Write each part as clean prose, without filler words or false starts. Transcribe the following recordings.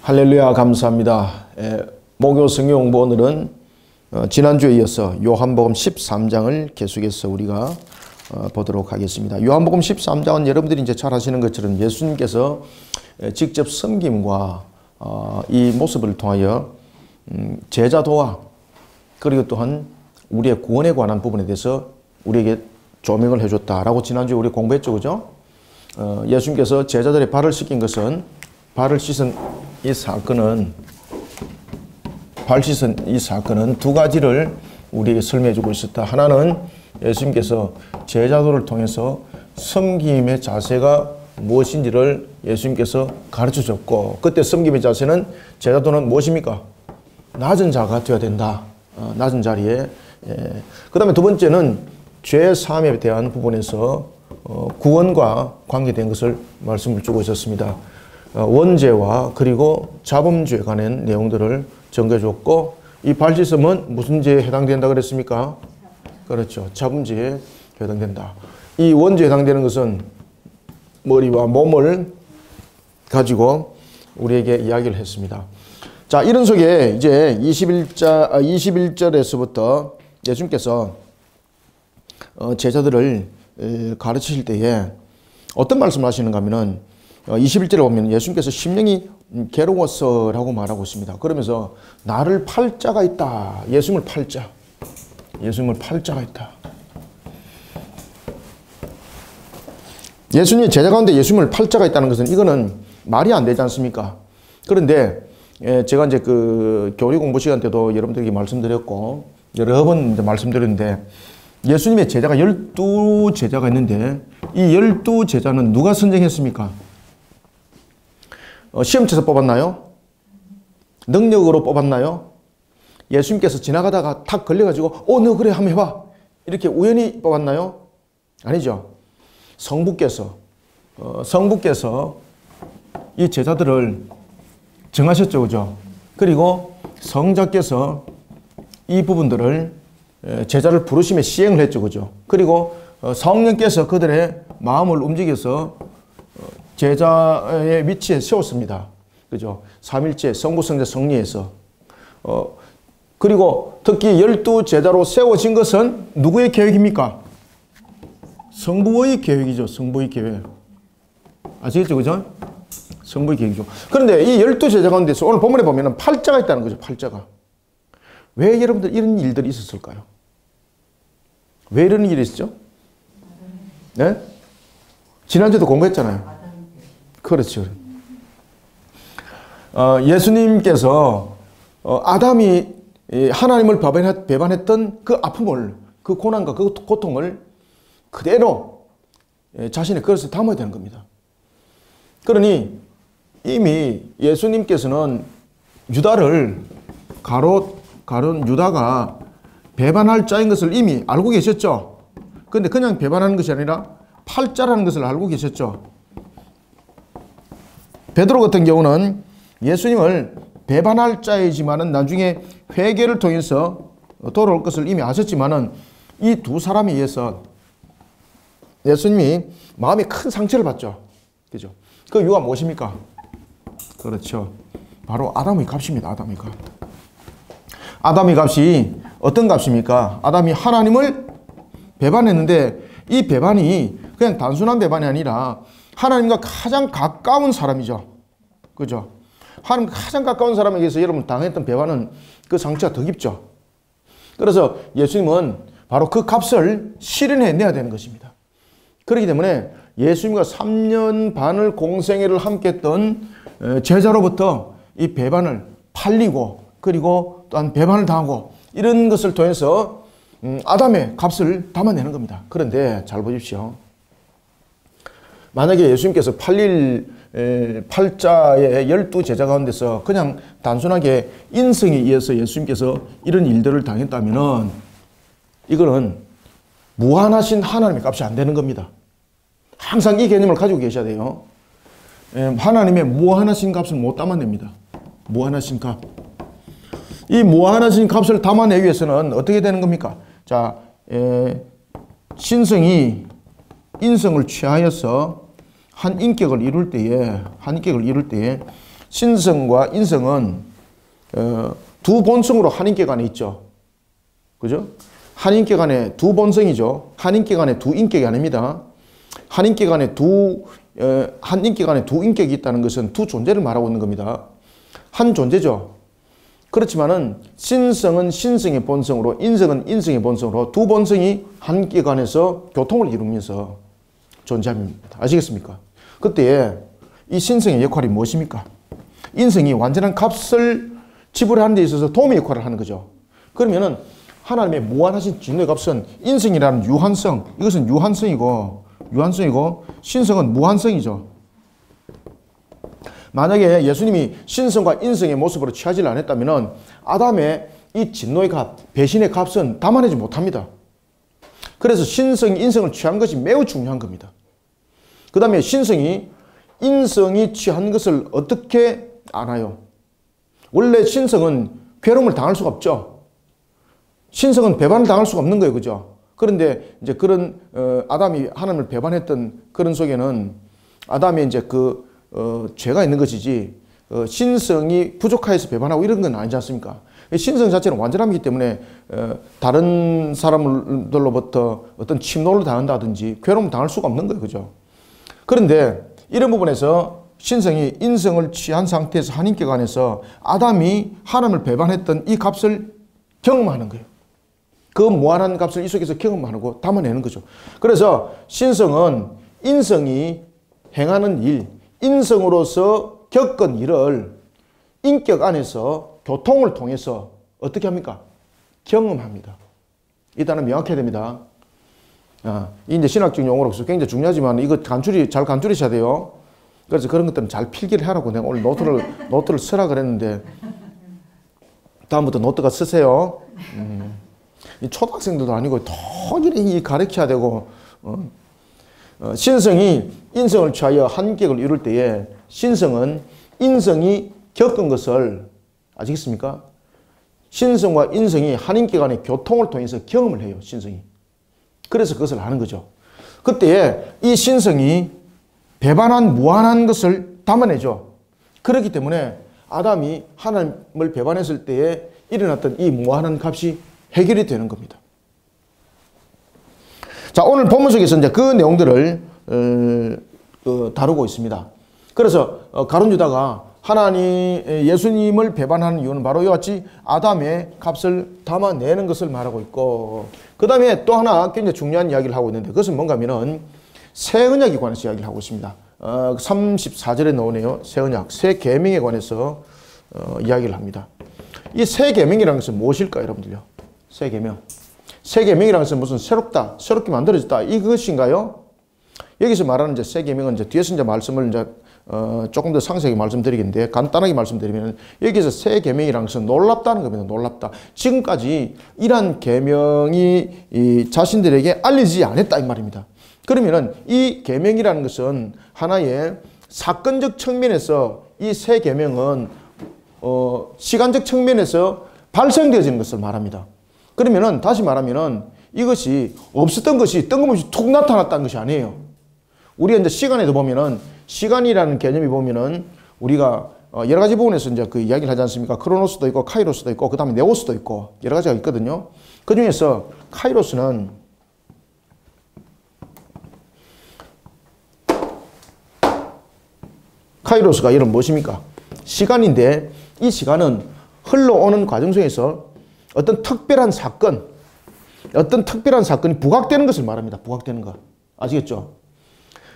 할렐루야, 감사합니다. 목요 성경 공부 오늘은 지난주에 이어서 요한복음 13장을 계속해서 우리가 보도록 하겠습니다. 요한복음 13장은 여러분들이 이제 잘 아시는 것처럼 예수님께서 직접 섬김과 이 모습을 통하여 제자도와 그리고 또한 우리의 구원에 관한 부분에 대해서 우리에게 조명을 해줬다라고 지난주에 우리 공부했죠, 그죠? 예수님께서 제자들의 발을 씻긴 것은 발을 씻은 이 사건은 두 가지를 우리에게 설명해 주고 있었다. 하나는 예수님께서 제자도를 통해서 섬김의 자세가 무엇인지를 예수님께서 가르쳐 줬고, 그때 섬김의 자세는 제자도는 무엇입니까? 낮은 자가 되어야 된다. 낮은 자리에. 그 다음에 두 번째는 죄 사함에 대한 부분에서 구원과 관계된 것을 말씀을 주고 있었습니다. 원죄와 그리고 자범죄에 관한 내용들을 전개해줬고, 이 발씻음은 무슨 죄에 해당된다 그랬습니까? 그렇죠. 자범죄에 해당된다. 이 원죄에 해당되는 것은 머리와 몸을 가지고 우리에게 이야기를 했습니다. 자, 이런 속에 이제 21절에서부터 예수님께서 제자들을 가르치실 때에 어떤 말씀을 하시는가 하면은 21절에 보면 예수님께서 심령이 괴로워서라고 말하고 있습니다. 그러면서 나를 팔 자가 있다. 예수님을 팔 자가 있다. 예수님의 제자 가운데 예수님을 팔 자가 있다는 것은 이거는 말이 안 되지 않습니까? 그런데 제가 이제 그 교리 공부 시간 때도 여러분들에게 말씀드렸고 여러 번 말씀드렸는데, 예수님의 제자가 12제자가 있는데 이 12제자는 누가 선정했습니까? 시험 쳐서 뽑았나요? 능력으로 뽑았나요? 예수님께서 지나가다가 탁 걸려가지고 너 그래 한번 해봐 이렇게 우연히 뽑았나요? 아니죠. 성부께서 이 제자들을 정하셨죠, 그죠? 그리고 성자께서 이 부분들을 제자를 부르심에 시행을 했죠, 그죠? 그리고 성령께서 그들의 마음을 움직여서 제자의 위치에 세웠습니다. 그죠? 삼일체 성부, 성자, 성리에서. 그리고 특히 12제자로 세워진 것은 누구의 계획입니까? 성부의 계획이죠. 성부의 계획. 아시겠죠? 그죠? 성부의 계획이죠. 그런데 이 12제자 가운데서 오늘 본문에 보면 팔자가 있다는 거죠. 팔자가. 왜 여러분들 이런 일들이 있었을까요? 왜 이런 일이 있었죠? 네? 지난주에도 공부했잖아요. 그렇죠. 예수님께서 아담이 하나님을 배반했던 그 아픔을, 그 고난과 그 고통을 그대로 자신의 그릇에 담아야 되는 겁니다. 그러니 이미 예수님께서는 유다를 가룟 유다가 배반할 자인 것을 이미 알고 계셨죠. 그런데 그냥 배반하는 것이 아니라 팔자라는 것을 알고 계셨죠. 베드로 같은 경우는 예수님을 배반할 자이지만은 나중에 회개를 통해서 돌아올 것을 이미 아셨지만은 이 두 사람에 의해서 예수님이 마음에 큰 상처를 받죠. 그죠? 그 이유가 무엇입니까? 그렇죠. 바로 아담의 값입니다. 아담의 값. 아담의 값이 어떤 값입니까? 아담이 하나님을 배반했는데 이 배반이 그냥 단순한 배반이 아니라 하나님과 가장 가까운 사람이죠. 그죠? 하나님과 가장 가까운 사람에게서 여러분 당했던 배반은 그 상처가 더 깊죠. 그래서 예수님은 바로 그 값을 실현해내야 되는 것입니다. 그렇기 때문에 예수님과 3년 반을 공생애를 함께 했던 제자로부터 이 배반을 팔리고 그리고 또한 배반을 당하고 이런 것을 통해서 아담의 값을 담아내는 겁니다. 그런데 잘 보십시오. 만약에 예수님께서 팔자의 12제자 가운데서 그냥 단순하게 인성에 의해서 예수님께서 이런 일들을 당했다면 이거는 무한하신 하나님의 값이 안 되는 겁니다. 항상 이 개념을 가지고 계셔야 돼요. 하나님의 무한하신 값을 못 담아냅니다. 무한하신 값. 이 무한하신 값을 담아내기 위해서는 어떻게 되는 겁니까? 자, 신성이 인성을 취하여서 한 인격을 이룰 때에 신성과 인성은 두 본성으로 한 인격 안에 있죠. 그죠? 한 인격 안에 두 본성이죠. 한 인격 안에 두 인격이 아닙니다. 한 인격 안에 두 인격이 있다는 것은 두 존재를 말하고 있는 겁니다. 한 존재죠. 그렇지만은 신성은 신성의 본성으로, 인성은 인성의 본성으로 두 본성이 한 인격 안에서 교통을 이루면서 존재합니다. 아시겠습니까? 그때 이 신성의 역할이 무엇입니까? 인성이 완전한 값을 지불하는 데 있어서 도움의 역할을 하는 거죠. 그러면은 하나님의 무한하신 진노의 값은 인성이라는 유한성, 이것은 유한성이고 신성은 무한성이죠. 만약에 예수님이 신성과 인성의 모습으로 취하지 않았다면 아담의 이 진노의 값, 배신의 값은 담아내지 못합니다. 그래서 신성이 인성을 취한 것이 매우 중요한 겁니다. 그 다음에 신성이 인성이 취한 것을 어떻게 아나요? 원래 신성은 괴로움을 당할 수가 없죠. 신성은 배반을 당할 수가 없는 거예요. 그죠? 그런데 이제 그런 아담이 하나님을 배반했던 그런 속에는 아담의 이제 죄가 있는 것이지 신성이 부족하여서 배반하고 이런 건 아니지 않습니까? 신성 자체는 완전함이기 때문에 다른 사람들로부터 어떤 침노를 당한다든지 괴로움을 당할 수가 없는 거예요. 그죠? 그런데 이런 부분에서 신성이 인성을 취한 상태에서 한 인격 안에서 아담이 하나님을 배반했던 이 값을 경험하는 거예요. 그 무한한 값을 이 속에서 경험하고 담아내는 거죠. 그래서 신성은 인성이 행하는 일, 인성으로서 겪은 일을 인격 안에서 교통을 통해서 어떻게 합니까? 경험합니다. 이 단어 명확해야 됩니다. 이 이제 신학적 용어로서 굉장히 중요하지만 이거 잘 간추리셔야 돼요. 그래서 그런 것들은 잘 필기를 하라고 내가 오늘 노트를 쓰라 그랬는데 다음부터 노트가 쓰세요. 이 초등학생들도 아니고 통일이 가르쳐야 되고 신성이 인성을 취하여 한 인격을 이룰 때에 신성은 인성이 겪은 것을 아시겠습니까? 신성과 인성이 한 인격 안에 교통을 통해서 경험을 해요. 신성이. 그래서 그것을 아는 거죠. 그때에 이 신성이 배반한 무한한 것을 담아내죠. 그렇기 때문에 아담이 하나님을 배반했을 때에 일어났던 이 무한한 값이 해결이 되는 겁니다. 자, 오늘 본문 속에서 이제 그 내용들을 다루고 있습니다. 그래서 가룟 유다가 예수님을 배반하는 이유는 바로 이와 같이 아담의 값을 담아내는 것을 말하고 있고, 그 다음에 또 하나 굉장히 중요한 이야기를 하고 있는데 그것은 뭔가 하면은 새 언약에 관해서 이야기를 하고 있습니다. 34절에 나오네요. 새 언약, 새 계명에 관해서 이야기를 합니다. 이 새 계명이라는 것은 무엇일까요, 여러분들요? 새 계명. 새 계명이라는 것은 무슨 새롭게 만들어졌다 이것인가요? 여기서 말하는 이제 새 계명은 이제 뒤에서 이제 말씀을 이제 조금 더 상세하게 말씀드리겠는데 간단하게 말씀드리면 여기서 새 계명이라는 것은 놀랍다는 겁니다. 놀랍다. 지금까지 이러한 계명이 자신들에게 알려지지 않았다 이 말입니다. 그러면은 이 계명이라는 것은 하나의 사건적 측면에서 이 새 계명은 시간적 측면에서 발생되어지는 것을 말합니다. 그러면은 다시 말하면은 이것이 없었던 것이 뜬금없이 툭 나타났다는 것이 아니에요. 우리가 이제 시간에도 보면은 시간이라는 개념이 보면은 우리가 여러 가지 부분에서 이제 그 이야기를 하지 않습니까? 크로노스도 있고 카이로스도 있고 그 다음에 네오스도 있고 여러 가지가 있거든요. 그 중에서 카이로스가 이런 무엇입니까? 시간인데 이 시간은 흘러오는 과정 속에서 어떤 특별한 사건이 부각되는 것을 말합니다. 부각되는 것. 아시겠죠?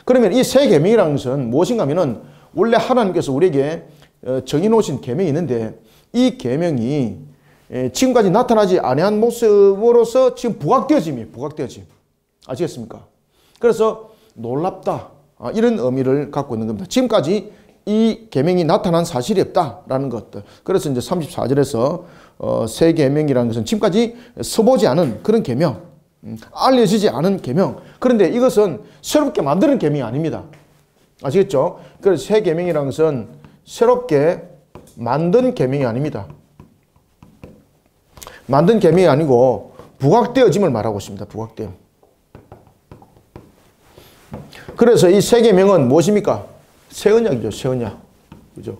그러면 이 새 계명이라는 것은 무엇인가 하면은 원래 하나님께서 우리에게 정해놓으신 계명이 있는데 이 계명이 지금까지 나타나지 아니한 모습으로서 지금 부각되어짐. 아시겠습니까? 그래서 놀랍다. 이런 의미를 갖고 있는 겁니다. 지금까지 이 계명이 나타난 사실이 없다라는 것들. 그래서 이제 34절에서 새 계명이라는 것은 지금까지 써보지 않은 그런 계명, 알려지지 않은 계명. 그런데 이것은 새롭게 만드는 계명이 아닙니다. 아시겠죠? 그래서 새 계명이라는 것은 새롭게 만든 계명이 아닙니다. 만든 계명이 아니고 부각되어짐을 말하고 있습니다. 부각됨. 그래서 이 새 계명은 무엇입니까? 새 언약이죠. 새 언약. 그죠?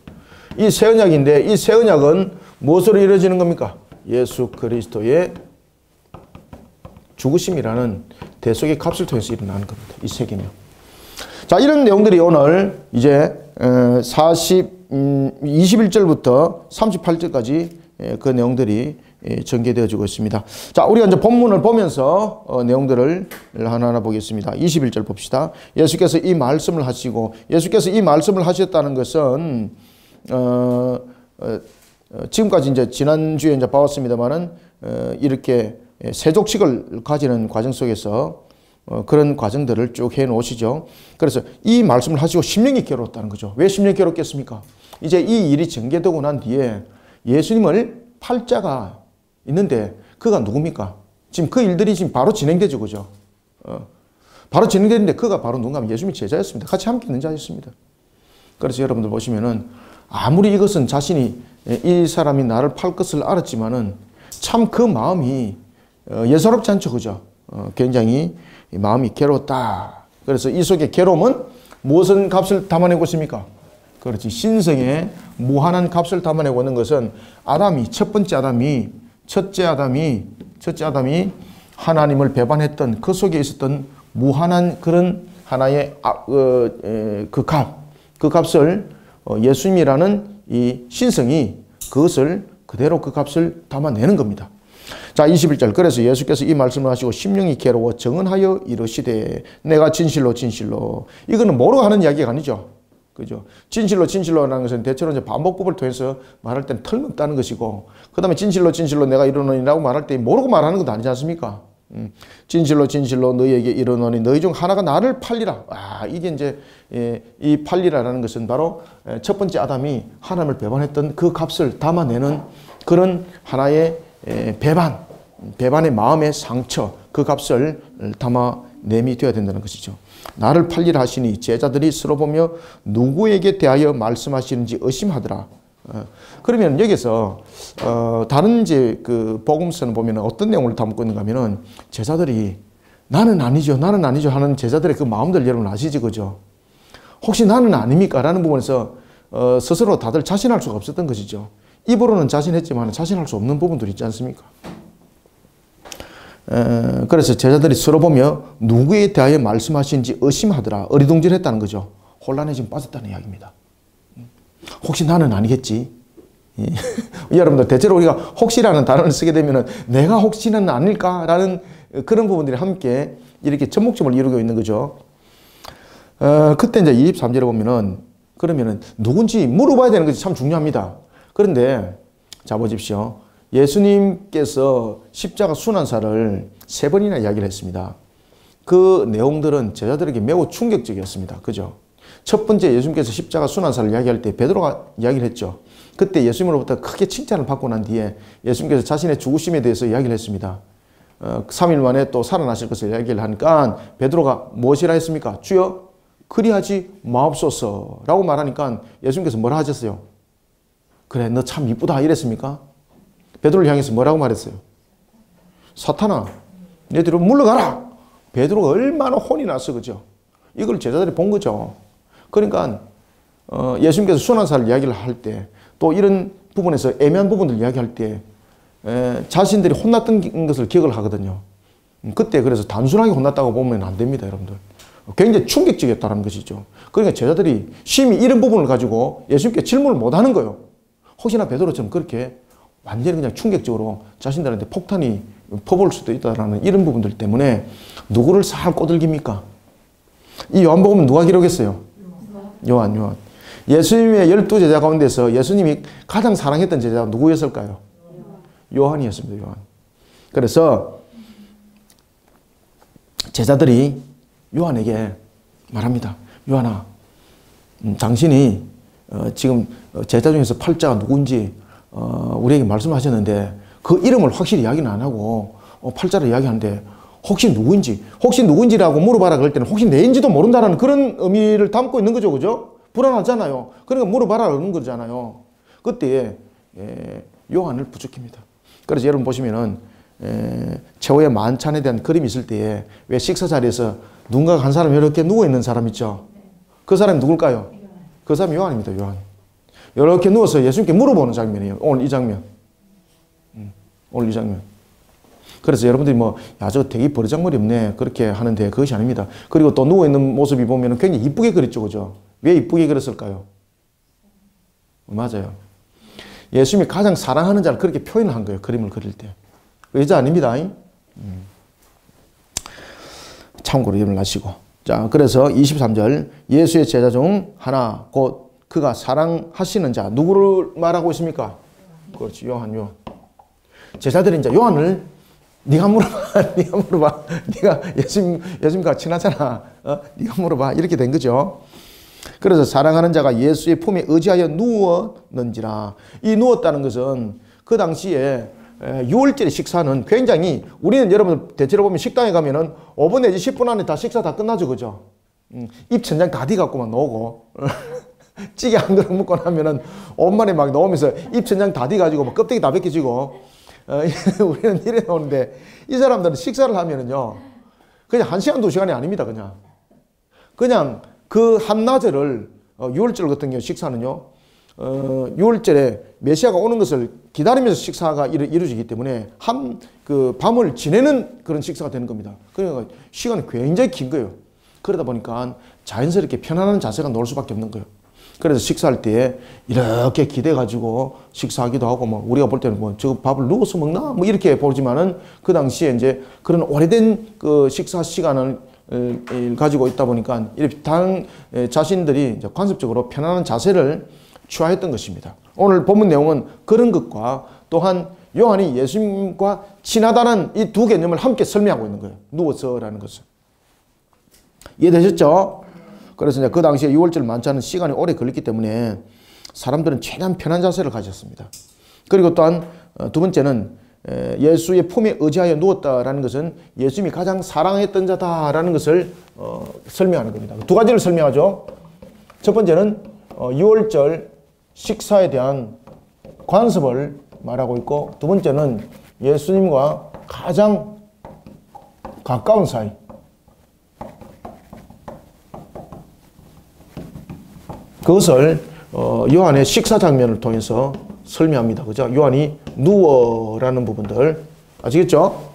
이 새 언약인데 이 새 언약은 무엇으로 이루어지는 겁니까? 예수 그리스도의 죽으심이라는 대속의 값을 통해서 일어나는 겁니다. 이 세 개명. 자, 이런 내용들이 오늘 이제 21절부터 38절까지 그 내용들이 전개되어지고 있습니다. 자, 우리가 이제 본문을 보면서 내용들을 하나하나 보겠습니다. 21절 봅시다. 예수께서 이 말씀을 하시고, 예수께서 이 말씀을 하셨다는 것은 지금까지 이제 지난주에 이제 봐왔습니다만은 이렇게 세족식을 가지는 과정 속에서 그런 과정들을 쭉 해 놓으시죠. 그래서 이 말씀을 하시고 심령이 괴로웠다는 거죠. 왜 심령이 괴롭겠습니까? 이제 이 일이 전개되고 난 뒤에 예수님을 팔자가 있는데 그가 누굽니까? 지금 그 일들이 지금 바로 진행되죠. 그죠? 바로 진행되는데 그가 바로 누군가 하면 예수님의 제자였습니다. 같이 함께 있는 자였습니다. 그래서 여러분들 보시면은 아무리 이것은 자신이 이 사람이 나를 팔 것을 알았지만은 참 그 마음이 예사롭지 않죠. 그죠? 굉장히 마음이 괴로웠다. 그래서 이 속에 괴로움은 무엇은 값을 담아내고 있습니까? 그렇지. 신성의 무한한 값을 담아내고 있는 것은 첫째 아담이 하나님을 배반했던 그 속에 있었던 무한한 그런 하나의 그 값을 예수님이라는 이 신성이 그것을 그대로 그 값을 담아내는 겁니다. 자, 21절. 그래서 예수께서 이 말씀을 하시고 심령이 괴로워 정언하여 이르시되 내가 진실로 이거는 뭐로 하는 이야기가 아니죠. 그죠? 진실로라는 것은 대체로 이제 반복법을 통해서 말할 때는 틀림없다는 것이고, 그 다음에 진실로 내가 이르노니라고 말할 때 모르고 말하는 것도 아니지 않습니까? 진실로 너희에게 이르노니 너희 중 하나가 나를 팔리라. 이게 이제 이 팔리라라는 것은 바로 첫 번째 아담이 하나님을 배반했던 그 값을 담아내는 그런 하나의 배반의 마음의 상처, 그 값을 담아냄이 되어야 된다는 것이죠. 나를 팔리라 하시니 제자들이 서로 보며 누구에게 대하여 말씀하시는지 의심하더라. 그러면 여기서 다른 이제 그 복음서는 보면 어떤 내용을 담고 있는가 하면은 제자들이 나는 아니죠 하는 제자들의 그 마음들 여러분 아시지, 그죠? 혹시 나는 아닙니까? 라는 부분에서 스스로 다들 자신할 수가 없었던 것이죠. 입으로는 자신했지만 자신할 수 없는 부분들이 있지 않습니까? 그래서 제자들이 서로 보며 누구에 대하여 말씀하시는지 의심하더라. 어리둥절했다는 거죠. 혼란에 지금 빠졌다는 이야기입니다. 혹시 나는 아니겠지? 여러분들 대체로 우리가 혹시라는 단어를 쓰게 되면 내가 혹시는 아닐까라는 그런 부분들이 함께 이렇게 접목점을 이루고 있는 거죠. 그때 이제 23절에 보면은 그러면은 누군지 물어봐야 되는 것이 참 중요합니다. 그런데 자 보십시오. 예수님께서 십자가 순환사를 3번이나 이야기를 했습니다. 그 내용들은 제자들에게 매우 충격적이었습니다. 그죠? 첫 번째 예수님께서 십자가 순환사를 이야기할 때 베드로가 이야기를 했죠. 그때 예수님으로부터 크게 칭찬을 받고 난 뒤에 예수님께서 자신의 죽으심에 대해서 이야기를 했습니다. 3일 만에 또 살아나실 것을 이야기를 하니까 베드로가 무엇이라 했습니까? 주여 그리하지 마옵소서 라고 말하니까 예수님께서 뭐라 하셨어요? 그래 너 참 이쁘다 이랬습니까? 베드로를 향해서 뭐라고 말했어요? 사탄아 내 뒤로 물러가라. 베드로가 얼마나 혼이 났어. 그죠? 이걸 제자들이 본 거죠. 그러니까 예수님께서 순환사를 이야기를 할 때 또 이런 부분에서 애매한 부분들 이야기할 때 자신들이 혼났던 것을 기억을 하거든요. 그때 그래서 단순하게 혼났다고 보면 안 됩니다. 여러분들. 굉장히 충격적이었다는 것이죠. 그러니까 제자들이 심히 이런 부분을 가지고 예수님께 질문을 못하는 거예요. 혹시나 베드로처럼 그렇게 완전히 그냥 충격적으로 자신들한테 폭탄이 퍼볼 수도 있다는 이런 부분들 때문에 누구를 살 꼬들깁니까? 이 요한복음은 누가 기록했어요? 요한. 예수님의 12제자 가운데서 예수님이 가장 사랑했던 제자가 누구였을까요? 요한이었습니다. 요한. 그래서 제자들이 요한에게 말합니다. 요한아, 당신이 지금 제자 중에서 팔자가 누군지 우리에게 말씀하셨는데 그 이름을 확실히 이야기는 안 하고 팔자를 이야기하는데 혹시 누구인지라고 물어봐라 그럴 때는 혹시 내인지도 모른다라는 그런 의미를 담고 있는 거죠. 그죠? 불안하잖아요. 그러니까 물어봐라 그러는 거잖아요. 그때 요한을 부축합니다. 그래서 여러분 보시면은 최후의 만찬에 대한 그림이 있을 때에 왜 식사 자리에서 누군가 한 사람이 이렇게 누워있는 사람 있죠? 그 사람이 누굴까요? 그 사람이 요한입니다. 이렇게 누워서 예수님께 물어보는 장면이에요. 오늘 이 장면. 오늘 이 장면. 그래서 여러분들이 뭐, 야, 저 되게 버르장머리 없네. 그렇게 하는데 그것이 아닙니다. 그리고 또 누워있는 모습이 보면 굉장히 이쁘게 그렸죠. 그죠? 왜 이쁘게 그렸을까요? 맞아요. 예수님이 가장 사랑하는 자를 그렇게 표현한 거예요. 그림을 그릴 때. 의자 아닙니다. 참고로 여러분 아시고. 자, 그래서 23절. 예수의 제자 중 하나, 곧 그가 사랑하시는 자. 누구를 말하고 있습니까? 그렇지. 요한. 제자들이 이제 요한을 네가 물어봐. 네가 물어봐. 네가 예수님과 친하잖아. 네가 물어봐. 이렇게 된 거죠. 그래서 사랑하는 자가 예수의 품에 의지하여 누웠는지라. 이 누웠다는 것은 그 당시에 6월절의 식사는 굉장히, 우리는 여러분 대체로 보면 식당에 가면은 5분 내지 10분 안에 다 식사 다 끝나죠. 그죠? 입천장 다 뒤갖고만 나오고 찌개 한 그릇 먹고 나면은 오랜만에 막 나오면서 입천장 다 뒤가지고 막 껍데기 다 벗겨지고 우리는 이래 나오는데, 이 사람들은 식사를 하면은요 그냥 1시간 2시간이 아닙니다. 그냥 그 한낮을 6월절 같은 경우 식사는요 6월절에 메시아가 오는 것을 기다리면서 식사가 이루어지기 때문에 그 밤을 지내는 그런 식사가 되는 겁니다. 그러니까 시간이 굉장히 긴 거예요. 그러다 보니까 자연스럽게 편안한 자세가 나올 수밖에 없는 거예요. 그래서 식사할 때 이렇게 기대가지고 식사하기도 하고, 뭐 우리가 볼 때는 뭐 저 밥을 누워서 먹나 뭐 이렇게 보지만은, 그 당시에 이제 그런 오래된 그 식사 시간을 가지고 있다 보니까 이렇게 자신들이 이제 관습적으로 편안한 자세를 취하였던 것입니다. 오늘 본문 내용은 그런 것과 또한 요한이 예수님과 친하다는 이 두 개념을 함께 설명하고 있는 거예요. 누워서라는 것을. 이해되셨죠? 그래서 이제 그 당시에 6월절 많지 않은 시간이 오래 걸렸기 때문에 사람들은 최대한 편한 자세를 가졌습니다. 그리고 또한 두 번째는 예수의 품에 의지하여 누웠다라는 것은 예수님이 가장 사랑했던 자다라는 것을 설명하는 겁니다. 두 가지를 설명하죠. 첫 번째는 6월절 식사에 대한 관습을 말하고 있고, 두 번째는 예수님과 가장 가까운 사이, 그것을 요한의 식사 장면을 통해서 설명합니다. 그죠? 요한이 누워라는 부분들 아시겠죠?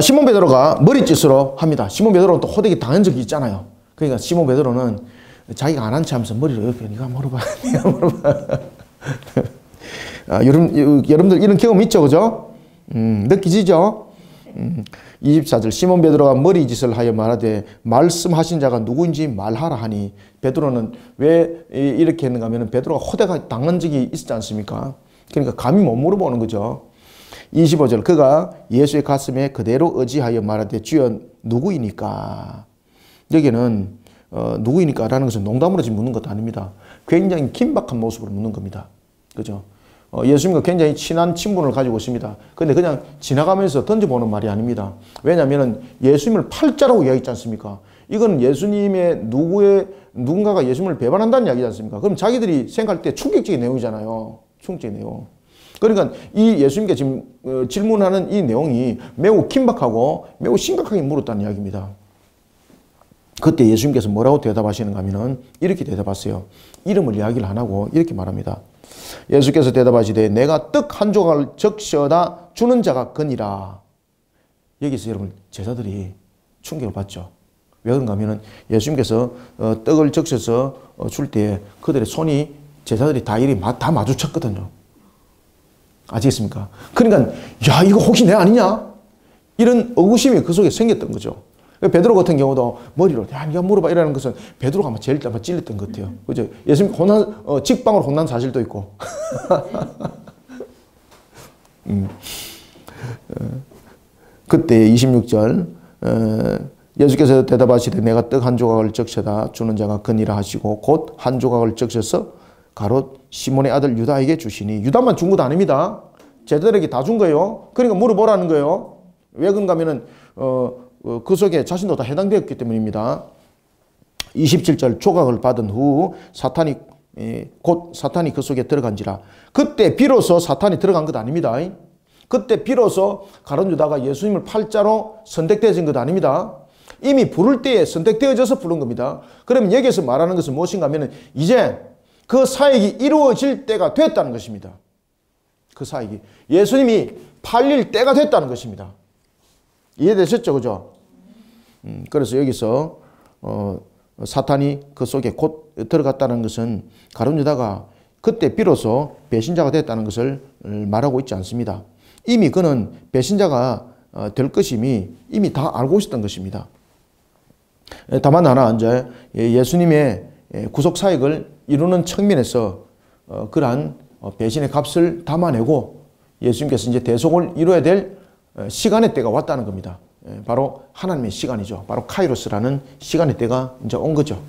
시몬 베드로가 머리짓으로 합니다. 시몬 베드로는 또 호되게 당한 적이 있잖아요. 그러니까 시몬 베드로는 자기가 안 한 체 하면서 머리를 이렇게 네가 물어봐. 네가 물어봐. 여러분들 이런 경험 있죠? 그죠? 느끼시죠? 24절. 시몬 베드로가 머리짓을 하여 말하되 말씀하신 자가 누구인지 말하라 하니, 베드로는 왜 이렇게 했는가 하면 베드로가 호되가 당한 적이 있었지 않습니까? 그러니까 감히 못 물어보는 거죠. 25절. 그가 예수의 가슴에 그대로 의지하여 말하되 주여 누구이니까. 여기는 누구이니까 라는 것은 농담으로 지금 묻는 것도 아닙니다. 굉장히 긴박한 모습으로 묻는 겁니다. 그죠? 예수님과 굉장히 친한 친분을 가지고 있습니다. 근데 그냥 지나가면서 던져보는 말이 아닙니다. 왜냐하면 예수님을 팔자라고 이야기했지 않습니까? 이건 예수님의 누군가가 예수님을 배반한다는 이야기지 않습니까? 그럼 자기들이 생각할 때 충격적인 내용이잖아요. 충격적인 내용. 그러니까 이 예수님께 지금 질문하는 이 내용이 매우 긴박하고 매우 심각하게 물었다는 이야기입니다. 그때 예수님께서 뭐라고 대답하시는가 하면은 이렇게 대답하세요. 이름을 이야기를 안 하고 이렇게 말합니다. 예수께서 대답하시되 내가 떡 한 조각을 적셔다 주는 자가 그니라. 여기서 여러분 제자들이 충격을 받죠. 왜 그런가 하면은 예수님께서 떡을 적셔서 줄 때 그들의 손이, 제자들이 다 이리 다 마주쳤거든요. 아시겠습니까? 그러니까 야 이거 혹시 내 아니냐? 이런 의구심이 그 속에 생겼던 거죠. 베드로 같은 경우도 머리로 야 네가 물어봐 이라는 것은 베드로가 아마 제일 아마 찔렸던 것 같아요. 그죠? 예수님 직방으로 혼난 사실도 있고. 그때 26절 예수께서 대답하시되 내가 떡 한 조각을 적셔다 주는 자가 그니라 하시고 곧 한 조각을 적셔서 가롯 시몬의 아들 유다에게 주시니. 유다만 준 것도 아닙니다. 제자들에게 다 준 거예요. 그러니까 물어보라는 거예요. 왜 그런가 하면은 그 속에 자신도 다 해당되었기 때문입니다. 27절 조각을 받은 후 곧 사탄이 그 속에 들어간지라. 그때 비로소 사탄이 들어간 것 아닙니다. 그때 비로소 가룟 유다가 예수님을 팔자로 선택되어진 것 아닙니다. 이미 부를 때에 선택되어져서 부른 겁니다. 그러면 여기에서 말하는 것은 무엇인가 하면 이제 그 사역이 이루어질 때가 됐다는 것입니다. 그 사역이 예수님이 팔릴 때가 됐다는 것입니다. 이해되셨죠? 그죠? 그래서 여기서 사탄이 그 속에 곧 들어갔다는 것은 가룟 유다가 그때 비로소 배신자가 됐다는 것을 말하고 있지 않습니다. 이미 그는 배신자가 될 것임이 이미 다 알고 있었던 것입니다. 다만 하나 이제 예수님의 구속 사역을 이루는 측면에서 그러한 배신의 값을 담아내고 예수님께서 이제 대속을 이루어야 될 시간의 때가 왔다는 겁니다. 바로 하나님의 시간이죠. 바로 카이로스라는 시간의 때가 이제 온 거죠.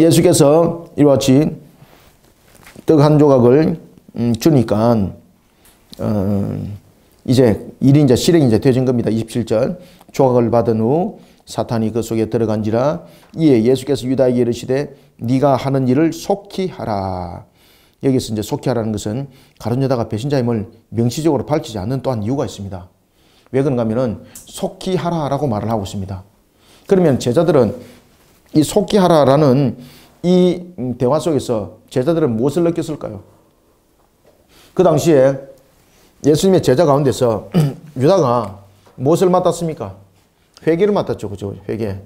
예수께서 이와 같이 떡 한 조각을 주니까 이제 일이 이제 실행이 이제 되어진 겁니다. 27절 조각을 받은 후 사탄이 그 속에 들어간지라 이에 예수께서 유다에게 이르시되 네가 하는 일을 속히 하라. 여기서 이제 속히 하라는 것은 가룟 유다가 배신자임을 명시적으로 밝히지 않는 또한 이유가 있습니다. 왜 그런가 하면은 속히 하라라고 말을 하고 있습니다. 그러면 제자들은 이 속히 하라라는 이 대화 속에서 제자들은 무엇을 느꼈을까요? 그 당시에 예수님의 제자 가운데서 유다가 무엇을 맡았습니까? 회계를 맡았죠. 그죠? 회계.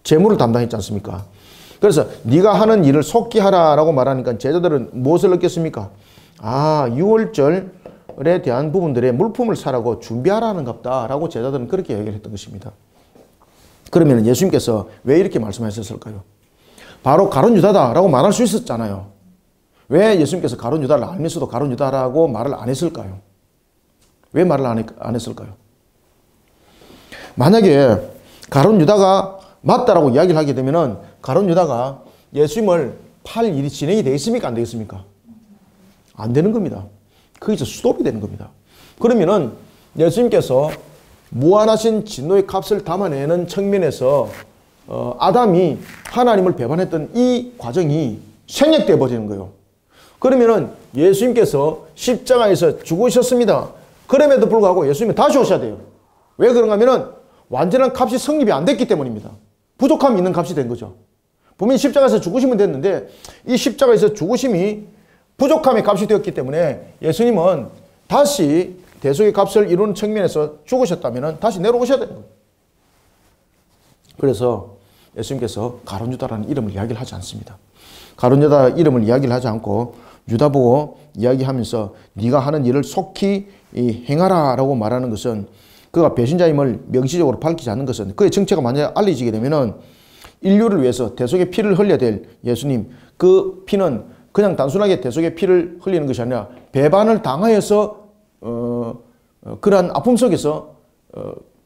재물을 담당했지 않습니까? 그래서 네가 하는 일을 속히 하라라고 말하니까 제자들은 무엇을 느꼈습니까? 아, 6월절에 대한 부분들의 물품을 사라고 준비하라는 겁다라고 제자들은 그렇게 얘기를 했던 것입니다. 그러면 예수님께서 왜 이렇게 말씀하셨을까요? 바로 가룟 유다다라고 말할 수 있었잖아요. 왜 예수님께서 가룟 유다를 알면서도 가룟 유다라고 말을 안 했을까요? 왜 말을 안 했을까요? 만약에 가룟 유다가 맞다라고 이야기를 하게 되면은 가룟 유다가 예수님을 팔 일이 진행이 되겠습니까? 안 되겠습니까? 안 되는 겁니다. 거기서 수독이 되는 겁니다. 그러면은 예수님께서 무한하신 진노의 값을 담아내는 측면에서 아담이 하나님을 배반했던 이 과정이 생략되어 버리는 거예요. 그러면은 예수님께서 십자가에서 죽으셨습니다. 그럼에도 불구하고 예수님은 다시 오셔야 돼요. 왜 그런가 하면은 완전한 값이 성립이 안 됐기 때문입니다. 부족함이 있는 값이 된 거죠. 분명히 십자가에서 죽으시면 됐는데 이 십자가에서 죽으심이 부족함의 값이 되었기 때문에 예수님은 다시 대속의 값을 이루는 측면에서 죽으셨다면 다시 내려오셔야 되는 거예요. 그래서 예수님께서 가룟 유다라는 이름을 이야기를 하지 않습니다. 가룟 유다 이름을 이야기를 하지 않고 유다 보고 이야기하면서 네가 하는 일을 속히 행하라 라고 말하는 것은 그가 배신자임을 명시적으로 밝히지 않는 것은 그의 정체가 만약에 알려지게 되면은 인류를 위해서 대속의 피를 흘려야 될 예수님, 그 피는 그냥 단순하게 대속의 피를 흘리는 것이 아니라 배반을 당하여서 그러한 아픔 속에서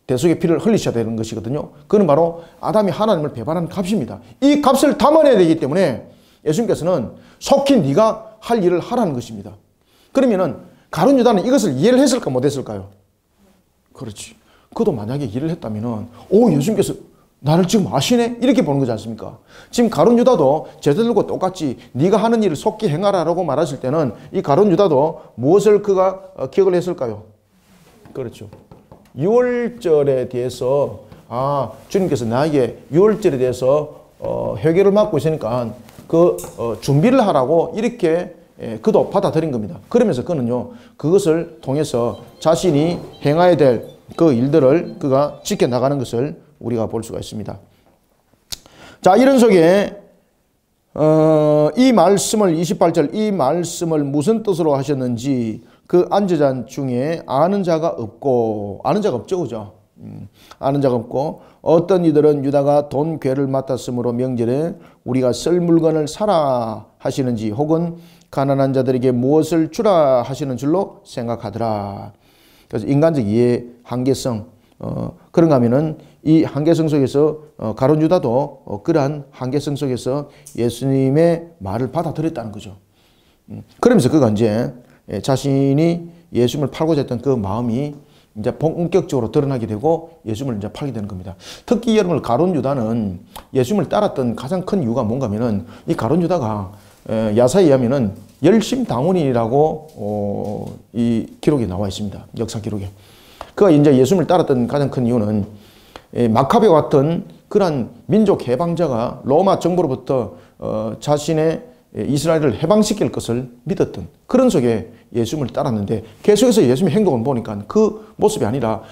대속의 피를 흘리셔야 되는 것이거든요. 그는 바로 아담이 하나님을 배반한 값입니다. 이 값을 담아내야 되기 때문에 예수님께서는 속히 네가 할 일을 하라는 것입니다. 그러면은 가룟 유다는 이것을 이해를 했을까 못했을까요? 그렇지. 그도 만약에 이해를 했다면은 오, 예수님께서 나를 지금 아시네? 이렇게 보는 거지 않습니까? 지금 가룟 유다도 제자들과 똑같이 네가 하는 일을 속히 행하라라고 말하실 때는 이 가룟 유다도 무엇을 그가 기억을 했을까요? 그렇죠. 6월절에 대해서 주님께서 나에게 6월절에 대해서 회개를 맡고 있으니까 그 준비를 하라고 이렇게 그도 받아들인 겁니다. 그러면서 그는요 그것을 통해서 자신이 행해야 될 그 일들을 그가 지켜나가는 것을 우리가 볼 수가 있습니다. 자, 이런 속에 이 말씀을 28절 이 말씀을 무슨 뜻으로 하셨는지 그 앉은 자 중에 아는 자가 없고 아는 자가 없죠, 그죠? 아는 자가 없고 어떤 이들은 유다가 돈 괴를 맡았으므로 명절에 우리가 쓸 물건을 사라 하시는지 혹은 가난한 자들에게 무엇을 주라 하시는 줄로 생각하더라. 그래서 인간적 이해의 한계성 그런가 하면은 이 한계성 속에서 가룟 유다도 그러한 한계성 속에서 예수님의 말을 받아들였다는 거죠. 그러면서 그가 이제 자신이 예수님을 팔고자 했던 그 마음이 이제 본격적으로 드러나게 되고 예수님을 이제 팔게 되는 겁니다. 특히 여러분 가룟 유다는 예수님을 따랐던 가장 큰 이유가 뭔가 하면은 이 가룟 유다가 야사에 의하면은 열심당원이라고 이 기록에 나와 있습니다. 역사 기록에. 그가 이제 예수님을 따랐던 가장 큰 이유는 마카베와 같은 그러한 민족 해방자가 로마 정부로부터 자신의 이스라엘을 해방시킬 것을 믿었던 그런 속에 예수님을 따랐는데 계속해서 예수님의 행동을 보니까 그 모습이 아니라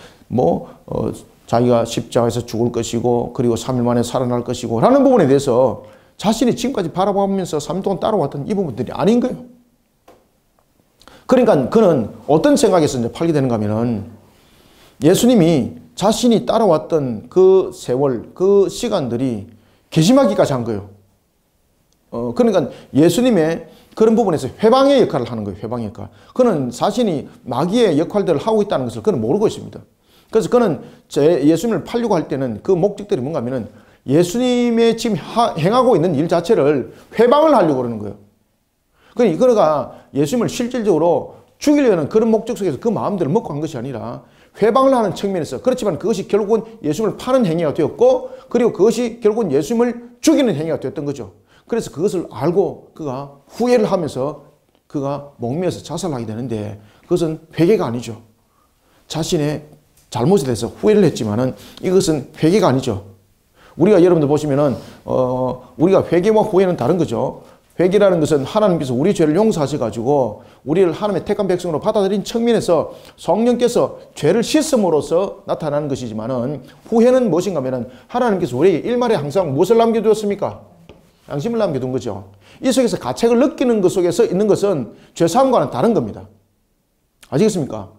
자기가 십자가에서 죽을 것이고 그리고 3일 만에 살아날 것이고 라는 부분에 대해서 자신이 지금까지 바라보면서 3년 동안 따라왔던 이 부분들이 아닌 거예요. 그러니까 그는 어떤 생각에서 이제 팔게 되는가 하면은 예수님이 자신이 따라왔던 그 세월, 그 시간들이 괘씸하기까지 한 거예요. 그러니까 예수님의 그런 부분에서 회방의 역할을 하는 거예요. 회방의 역할. 그는 자신이 마귀의 역할들을 하고 있다는 것을 그는 모르고 있습니다. 그래서 그는 예수님을 팔려고 할 때는 그 목적들이 뭔가 하면은 예수님의 지금 행하고 있는 일 자체를 회방을 하려고 그러는 거예요. 그러니까 그가 예수님을 실질적으로 죽이려는 그런 목적 속에서 그 마음들을 먹고 한 것이 아니라 회방을 하는 측면에서 그렇지만 그것이 결국은 예수님을 파는 행위가 되었고 그리고 그것이 결국은 예수님을 죽이는 행위가 되었던 거죠. 그래서 그것을 알고 그가 후회를 하면서 그가 목매어서 자살하게 되는데 그것은 회개가 아니죠. 자신의 잘못에 대해서 후회를 했지만은 이것은 회개가 아니죠. 우리가 여러분들 보시면은 우리가 회개와 후회는 다른 거죠. 회개라는 것은 하나님께서 우리 죄를 용서하셔가지고 우리를 하나님의 택한 백성으로 받아들인 측면에서 성령께서 죄를 씻음으로써 나타나는 것이지만은 후회는 무엇인가 하면은 하나님께서 우리에게 일말에 항상 무엇을 남겨두었습니까? 양심을 남겨둔 거죠. 이 속에서 가책을 느끼는 것 속에서 있는 것은 죄사함과는 다른 겁니다. 아시겠습니까?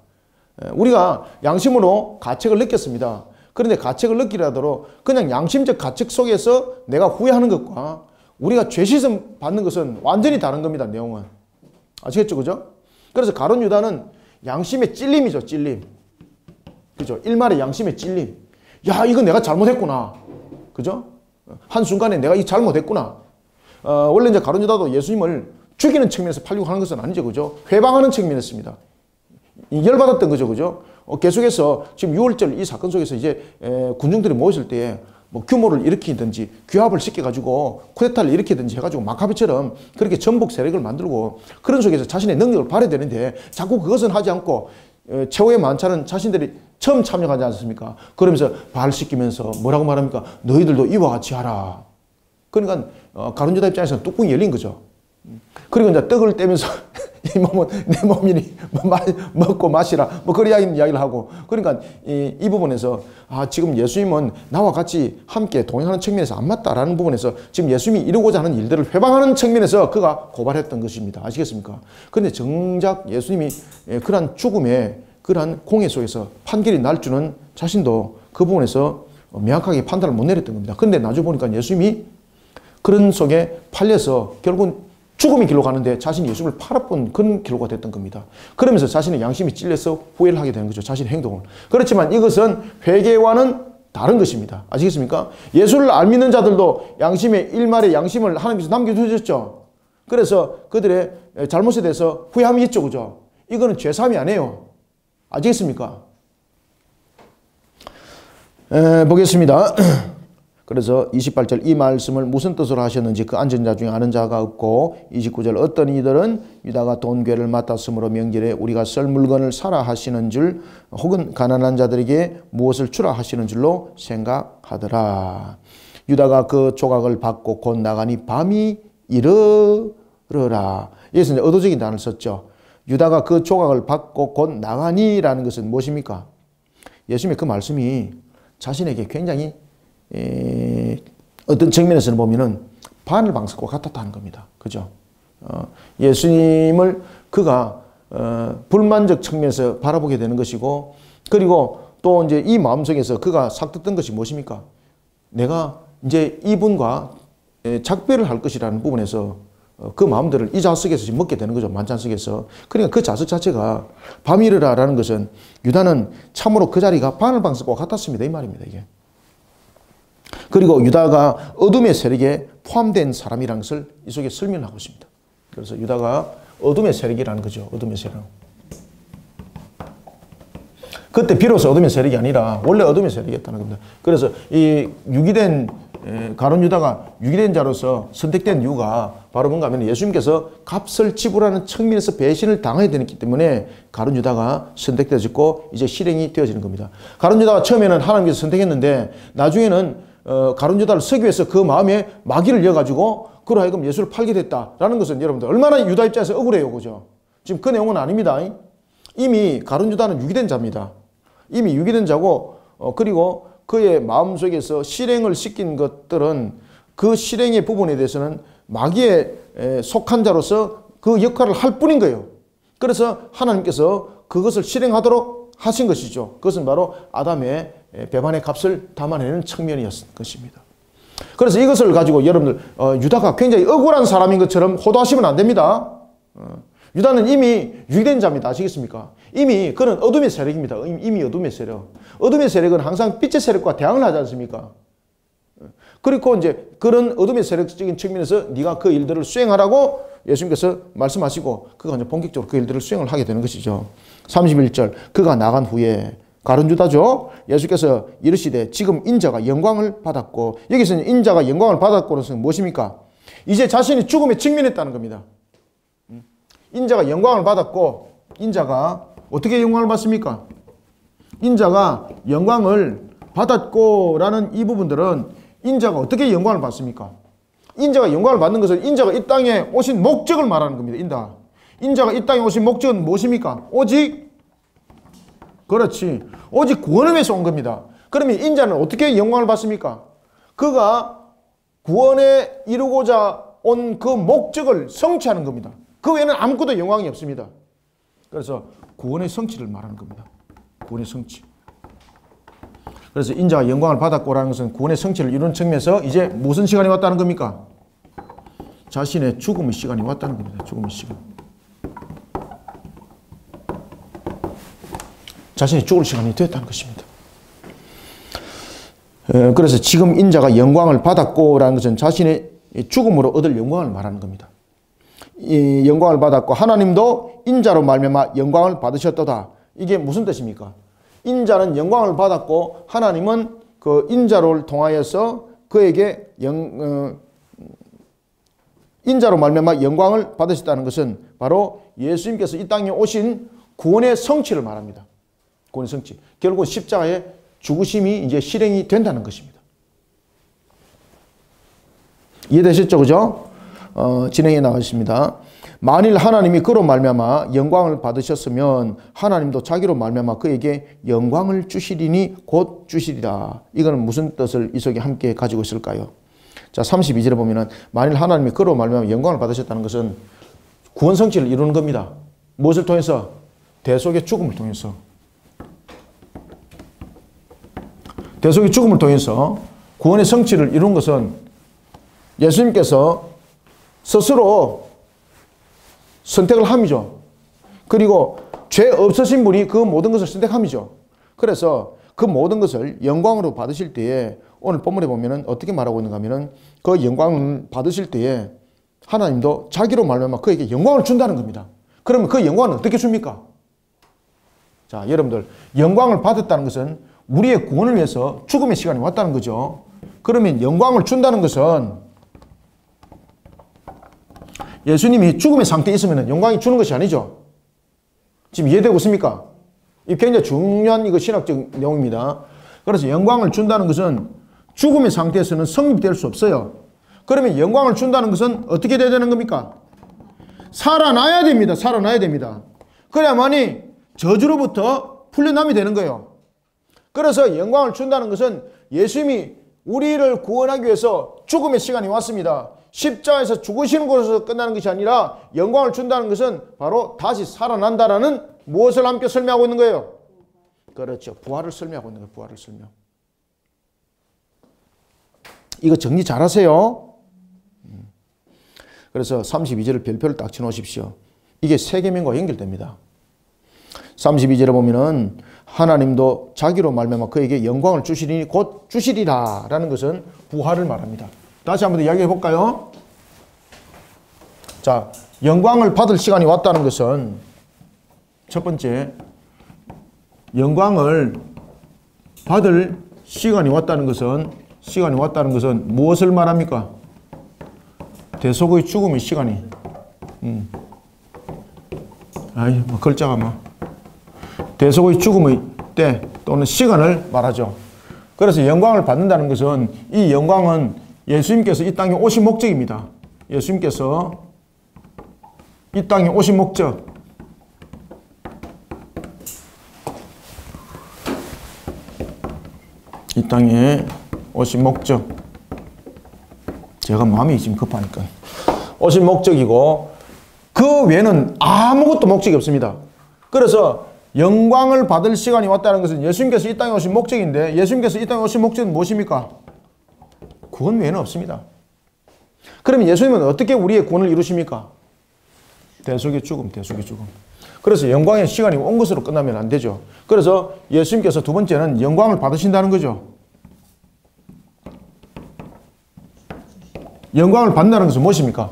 우리가 양심으로 가책을 느꼈습니다. 그런데 가책을 느끼더라도 그냥 양심적 가책 속에서 내가 후회하는 것과 우리가 죄시씀 받는 것은 완전히 다른 겁니다. 내용은. 아시겠죠? 그죠? 그래서 가룟 유다는 양심의 찔림이죠. 찔림. 그죠? 일말의 양심의 찔림. 야, 이거 내가 잘못했구나. 그죠? 한순간에 내가 이 잘못했구나. 원래 이제 가룟 유다도 예수님을 죽이는 측면에서 팔려고 하는 것은 아니죠. 그죠? 회방하는 측면이었습니다. 열받았던 거죠. 그죠? 계속해서 지금 6월절 이 사건 속에서 이제 군중들이 모였을 때에 뭐 규모를 일으키든지 규합을 시켜가지고 쿠데타를 일으키든지 해가지고 마카베처럼 그렇게 전복 세력을 만들고 그런 속에서 자신의 능력을 발휘해야 되는데 자꾸 그것은 하지 않고 최후의 만찬은 자신들이 처음 참여하지 않습니까? 그러면서 발시키면서 뭐라고 말합니까? 너희들도 이와 같이 하라. 그러니까 가룟 유다 입장에서는 뚜껑이 열린 거죠. 그리고 이제 떡을 떼면서 이 몸은 내 몸이니 먹고 마시라 뭐 그런 이야기를 하고 그러니까 이 부분에서 지금 예수님은 나와 같이 함께 동행하는 측면에서 안 맞다라는 부분에서 지금 예수님이 이루고자 하는 일들을 회방하는 측면에서 그가 고발했던 것입니다. 아시겠습니까? 그런데 정작 예수님이 그러한 죽음의 그러한 공회 속에서 판결이 날 줄은 자신도 그 부분에서 명확하게 판단을 못 내렸던 겁니다. 그런데 나중에 보니까 예수님이 그런 속에 팔려서 결국은 죽음의 길로 가는데 자신이 예수를 팔아본 그런 길로가 됐던 겁니다. 그러면서 자신의 양심이 찔려서 후회를 하게 되는 거죠. 자신의 행동을. 그렇지만 이것은 회개와는 다른 것입니다. 아시겠습니까? 예수를 안 믿는 자들도 양심의 일말의 양심을 하나님께서 남겨주셨죠. 그래서 그들의 잘못에 대해서 후회함이 있죠. 그죠? 이거는 죄사함이 아니에요. 아시겠습니까? 보겠습니다. 그래서 28절 이 말씀을 무슨 뜻으로 하셨는지 그 앉은 자 중에 아는 자가 없고 29절 어떤 이들은 유다가 돈괴를 맡았으므로 명절에 우리가 썰 물건을 사라 하시는 줄 혹은 가난한 자들에게 무엇을 주라 하시는 줄로 생각하더라. 유다가 그 조각을 받고 곧 나가니 밤이 이르러라. 여기서 이제 의도적인 단어를 썼죠. 유다가 그 조각을 받고 곧 나가니라는 것은 무엇입니까? 예수님의 그 말씀이 자신에게 굉장히 어떤 측면에서는 보면은 바늘방석과 같았다는 겁니다. 그죠? 예수님을 그가 불만적 측면에서 바라보게 되는 것이고 그리고 또 이제 이 마음속에서 그가 삭혔던 것이 무엇입니까? 내가 이제 이분과 작별을 할 것이라는 부분에서 그 마음들을 이 자석에서 지금 먹게 되는 거죠. 만찬 속에서. 그러니까 그 자석 자체가 밤이 이르라라는 것은 유다는 참으로 그 자리가 바늘방석과 같았습니다. 이 말입니다. 이게. 그리고 유다가 어둠의 세력에 포함된 사람이라는 것을 이 속에 설명하고 있습니다. 그래서 유다가 어둠의 세력이라는 거죠. 어둠의 세력. 그때 비로소 어둠의 세력이 아니라 원래 어둠의 세력이었다는 겁니다. 그래서 이 유기된 가룟 유다가 유기된 자로서 선택된 이유가 바로 뭔가 하면 예수님께서 값을 지불하는 측면에서 배신을 당해야 되기 때문에 가룟 유다가 선택되어졌고 이제 실행이 되어지는 겁니다. 가룟 유다가 처음에는 하나님께서 선택했는데 나중에는 가룟 유다를 서기 위해서 그 마음에 마귀를 이어가지고 그로 하여금 예수를 팔게 됐다라는 것은 여러분들 얼마나 유다 입장에서 억울해요, 그죠? 지금 그 내용은 아닙니다. 이미 가룟 유다는 유기된 자입니다. 이미 유기된 자고 그리고 그의 마음속에서 실행을 시킨 것들은 그 실행의 부분에 대해서는 마귀에 속한 자로서 그 역할을 할 뿐인 거예요. 그래서 하나님께서 그것을 실행하도록 하신 것이죠. 그것은 바로 아담의 배반의 값을 담아내는 측면이었을 것입니다. 그래서 이것을 가지고 여러분들 유다가 굉장히 억울한 사람인 것처럼 호도하시면 안 됩니다. 유다는 이미 유기된 자입니다. 아시겠습니까? 이미 그는 어둠의 세력입니다. 이미 어둠의 세력. 어둠의 세력은 항상 빛의 세력과 대항을 하지 않습니까? 그리고 이제 그런 어둠의 세력적인 측면에서 네가 그 일들을 수행하라고 예수님께서 말씀하시고 그가 이제 본격적으로 그 일들을 수행을 하게 되는 것이죠. 31절 그가 나간 후에 가룟 유다죠. 예수께서 이르시되 지금 인자가 영광을 받았고 여기서는 인자가 영광을 받았고는 무엇입니까? 이제 자신이 죽음에 직면했다는 겁니다. 인자가 영광을 받았고 인자가 어떻게 영광을 받습니까? 인자가 영광을 받았고 라는 이 부분들은 인자가 어떻게 영광을 받습니까? 인자가 영광을 받는 것은 인자가 이 땅에 오신 목적을 말하는 겁니다. 인자가 이 땅에 오신 목적은 무엇입니까? 오직 그렇지. 오직 구원을 위해서 온 겁니다. 그러면 인자는 어떻게 영광을 받습니까? 그가 구원에 이루고자 온 그 목적을 성취하는 겁니다. 그 외에는 아무것도 영광이 없습니다. 그래서 구원의 성취를 말하는 겁니다. 구원의 성취. 그래서 인자가 영광을 받았고라는 것은 구원의 성취를 이루는 측면에서 이제 무슨 시간이 왔다는 겁니까? 자신의 죽음의 시간이 왔다는 겁니다. 죽음의 시간. 자신이 죽을 시간이 되었다는 것입니다. 그래서 지금 인자가 영광을 받았고라는 것은 자신의 죽음으로 얻을 영광을 말하는 겁니다. 이 영광을 받았고 하나님도 인자로 말미암아 영광을 받으셨도다. 이게 무슨 뜻입니까? 인자는 영광을 받았고 하나님은 그 인자를 통하여서 그에게 인자로 말미암아 영광을 받으셨다는 것은 바로 예수님께서 이 땅에 오신 구원의 성취를 말합니다. 구원의 성취. 결국 십자가의 죽으심이 이제 실행이 된다는 것입니다. 이해되셨죠? 그죠? 진행해 나가겠습니다. 만일 하나님이 그로 말미암아 영광을 받으셨으면 하나님도 자기로 말미암아 그에게 영광을 주시리니 곧 주시리라. 이거는 무슨 뜻을 이 속에 함께 가지고 있을까요? 자, 32절에 보면은 만일 하나님이 그로 말미암아 영광을 받으셨다는 것은 구원 성취를 이루는 겁니다. 무엇을 통해서? 대속의 죽음을 통해서. 대속의 죽음을 통해서 구원의 성취를 이룬 것은 예수님께서 스스로 선택을 함이죠. 그리고 죄 없으신 분이 그 모든 것을 선택함이죠. 그래서 그 모든 것을 영광으로 받으실 때에 오늘 본문에 보면은 어떻게 말하고 있는가 하면은 그 영광을 받으실 때에 하나님도 자기로 말미암아 그에게 영광을 준다는 겁니다. 그러면 그 영광은 어떻게 줍니까? 자, 여러분들 영광을 받았다는 것은 우리의 구원을 위해서 죽음의 시간이 왔다는 거죠. 그러면 영광을 준다는 것은 예수님이 죽음의 상태에 있으면 영광이 주는 것이 아니죠. 지금 이해되고 있습니까? 이 굉장히 중요한 이거 신학적 내용입니다. 그래서 영광을 준다는 것은 죽음의 상태에서는 성립될 수 없어요. 그러면 영광을 준다는 것은 어떻게 돼야 되는 겁니까? 살아나야 됩니다. 살아나야 됩니다. 그래야만이 저주로부터 풀려남이 되는 거예요. 그래서 영광을 준다는 것은 예수님이 우리를 구원하기 위해서 죽음의 시간이 왔습니다. 십자가에서 죽으시는 것에서 끝나는 것이 아니라 영광을 준다는 것은 바로 다시 살아난다라는 무엇을 함께 설명하고 있는 거예요? 그렇죠. 부활을 설명하고 있는 거예요. 부활을 설명. 이거 정리 잘 하세요. 그래서 32절을 별표를 딱 쳐놓으십시오. 이게 세계명과 연결됩니다. 32절에 보면은 하나님도 자기로 말미암아 그에게 영광을 주시리니 곧 주시리라 라는 것은 부활을 말합니다. 다시 한번 더 이야기해 볼까요? 자, 영광을 받을 시간이 왔다는 것은 첫 번째, 영광을 받을 시간이 왔다는 것은 시간이 왔다는 것은 무엇을 말합니까? 대속의 죽음의 시간이. 아이, 뭐 글자가 뭐 대속의 죽음의 때 또는 시간을 말하죠. 그래서 영광을 받는다는 것은 이 영광은 예수님께서 이 땅에 오신 목적입니다. 예수님께서 이 땅에 오신 목적. 이 땅에 오신 목적. 제가 마음이 지금 급하니까. 오신 목적이고 그 외에는 아무것도 목적이 없습니다. 그래서 영광을 받을 시간이 왔다는 것은 예수님께서 이 땅에 오신 목적인데 예수님께서 이 땅에 오신 목적은 무엇입니까? 구원 외에는 없습니다. 그러면 예수님은 어떻게 우리의 구원을 이루십니까? 대속의 죽음, 대속의 죽음. 그래서 영광의 시간이 온 것으로 끝나면 안 되죠. 그래서 예수님께서 두 번째는 영광을 받으신다는 거죠. 영광을 받는다는 것은 무엇입니까?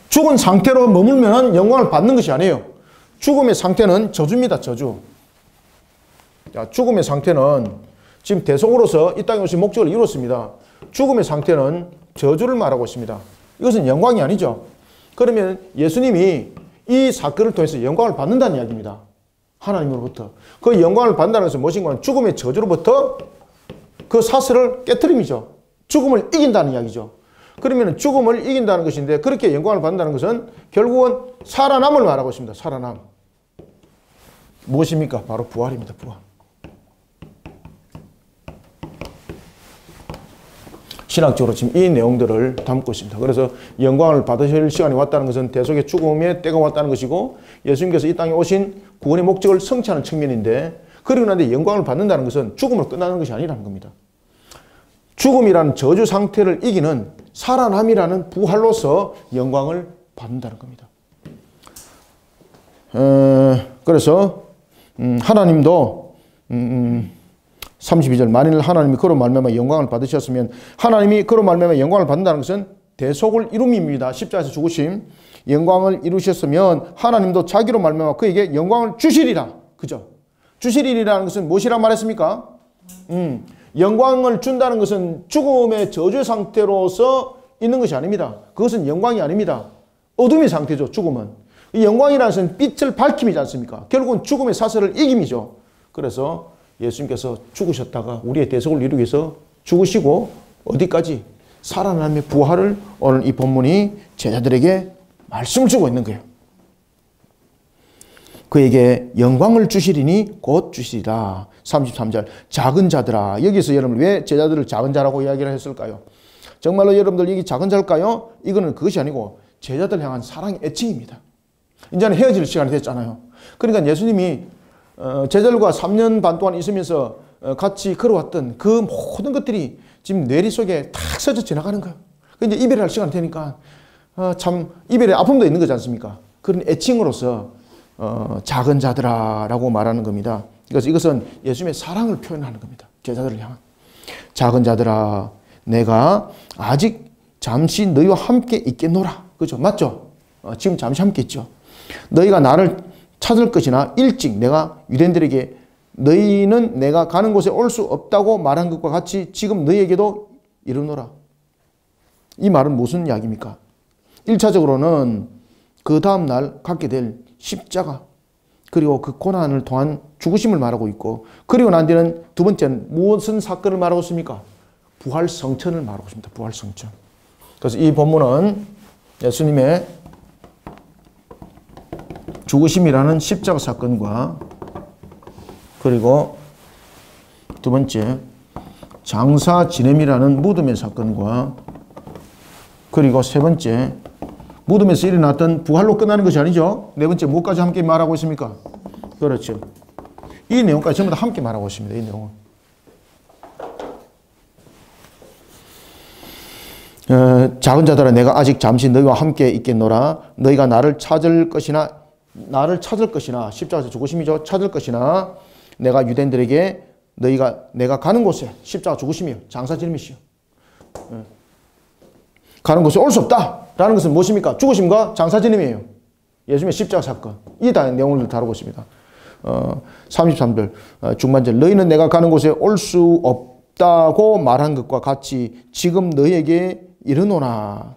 죽은 상태로 머물면 영광을 받는 것이 아니에요. 죽음의 상태는 저주입니다. 저주. 자, 죽음의 상태는 지금 대속으로서 이 땅에 오신 목적을 이뤘습니다. 죽음의 상태는 저주를 말하고 있습니다. 이것은 영광이 아니죠. 그러면 예수님이 이 사건을 통해서 영광을 받는다는 이야기입니다. 하나님으로부터. 그 영광을 받는다는 것은 무엇인가? 죽음의 저주로부터 그 사슬을 깨트림이죠. 죽음을 이긴다는 이야기죠. 그러면 죽음을 이긴다는 것인데 그렇게 영광을 받는다는 것은 결국은 살아남을 말하고 있습니다. 살아남. 무엇입니까? 바로 부활입니다. 부활. 신학적으로 지금 이 내용들을 담고 있습니다. 그래서 영광을 받으실 시간이 왔다는 것은 대속의 죽음의 때가 왔다는 것이고 예수님께서 이 땅에 오신 구원의 목적을 성취하는 측면인데 그리고 나서 영광을 받는다는 것은 죽음으로 끝나는 것이 아니라는 겁니다. 죽음이라는 저주 상태를 이기는 살아남이라는 부활로서 영광을 받는다는 겁니다. 그래서 하나님도 32절 만일 하나님이 그로 말미암아 영광을 받으셨으면 하나님이 그로 말미암아 영광을 받는다는 것은 대속을 이룸입니다. 십자가에서 죽으심 영광을 이루셨으면 하나님도 자기로 말미암아 그에게 영광을 주시리라. 그죠? 주시리라는 것은 무엇이라 말했습니까? 영광을 준다는 것은 죽음의 저주 상태로서 있는 것이 아닙니다. 그것은 영광이 아닙니다. 어둠의 상태죠. 죽음은. 이 영광이라는 것은 빛을 밝힘이지 않습니까? 결국은 죽음의 사슬을 이김이죠. 그래서 예수님께서 죽으셨다가 우리의 대속을 이루기 위해서 죽으시고 어디까지? 살아남의 부활을 오늘 이 본문이 제자들에게 말씀을 주고 있는 거예요. 그에게 영광을 주시리니 곧 주시리라. 33절 작은 자들아. 여기서 여러분 왜 제자들을 작은 자라고 이야기를 했을까요? 정말로 여러분들 이게 작은 자일까요? 이거는 그것이 아니고 제자들 향한 사랑의 애칭입니다. 이제는 헤어질 시간이 됐잖아요. 그러니까 예수님이 제자들과 3년 반 동안 있으면서 같이 걸어왔던 그 모든 것들이 지금 뇌리 속에 탁 스쳐 지나가는 거예요. 이제 이별할 시간이 되니까 참 이별의 아픔도 있는 거지 않습니까? 그런 애칭으로서 작은 자들아 라고 말하는 겁니다. 그래서 이것은 예수님의 사랑을 표현하는 겁니다. 제자들을 향한. 작은 자들아 내가 아직 잠시 너희와 함께 있겠노라. 그죠? 맞죠? 지금 잠시 함께 있죠. 너희가 나를 찾을 것이나 일찍 내가 유대인들에게 너희는 내가 가는 곳에 올 수 없다고 말한 것과 같이 지금 너희에게도 이르노라. 이 말은 무슨 이야기입니까? 1차적으로는 그 다음날 갖게 될 십자가 그리고 그 고난을 통한 죽으심을 말하고 있고 그리고 난 뒤는 두 번째는 무슨 사건을 말하고 있습니까? 부활성천을 말하고 있습니다. 부활성천. 그래서 이 본문은 예수님의 죽으심이라는 십자가 사건과 그리고 두 번째 장사 지냄이라는 무덤의 사건과 그리고 세 번째 무덤에서 일어났던 부활로 끝나는 것이 아니죠. 네 번째 무엇까지 함께 말하고 있습니까? 그렇죠. 이 내용까지 전부 다 함께 말하고 있습니다. 이 내용은. 작은 자들아 내가 아직 잠시 너희와 함께 있겠노라. 너희가 나를 찾을 것이나 십자가에서 죽으심이죠. 찾을 것이나 내가 유대인들에게 내가 가는 곳에 십자가 죽으심이요. 장사 지름이시요. 가는 곳에 올 수 없다라는 것은 무엇입니까? 죽으심과 장사 지름이에요. 예수님의 십자가 사건. 이 내용을 다루고 있습니다. 33절 중반절 너희는 내가 가는 곳에 올 수 없다고 말한 것과 같이 지금 너에게 이르노라.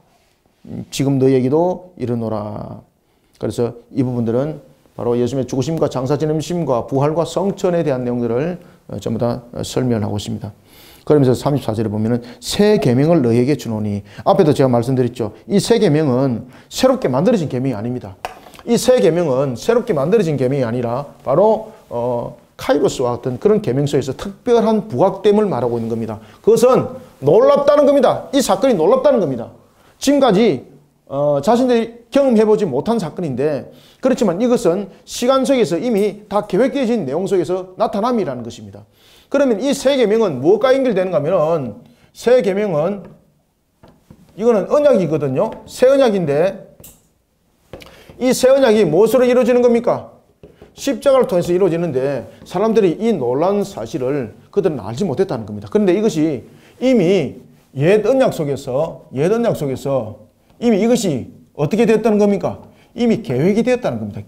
지금 너에게도 이르노라. 그래서 이 부분들은 바로 예수님의 죽으심과 장사 지내심과 부활과 성천에 대한 내용들을 전부 다 설명하고 있습니다. 그러면서 34절에 보면은 새 계명을 너희에게 주노니, 앞에도 제가 말씀드렸죠. 이 새 계명은 새롭게 만들어진 계명이 아닙니다. 이 새 계명은 새롭게 만들어진 계명이 아니라 바로 카이로스와 같은 그런 계명서에서 특별한 부각됨을 말하고 있는 겁니다. 그것은 놀랍다는 겁니다. 이 사건이 놀랍다는 겁니다. 지금까지 자신들이 경험해보지 못한 사건인데, 그렇지만 이것은 시간 속에서 이미 다 계획되어진 내용 속에서 나타남이라는 것입니다. 그러면 이 새 계명은 무엇과 연결되는가 하면, 새 계명은 이거는 언약이거든요. 새 언약인데, 이 새 언약이 무엇으로 이루어지는 겁니까? 십자가를 통해서 이루어지는데, 사람들이 이 놀라운 사실을 그들은 알지 못했다는 겁니다. 그런데 이것이 이미 옛 언약 속에서 이미 이것이 어떻게 됐다는 겁니까? 이미 계획이 되었다는 겁니다.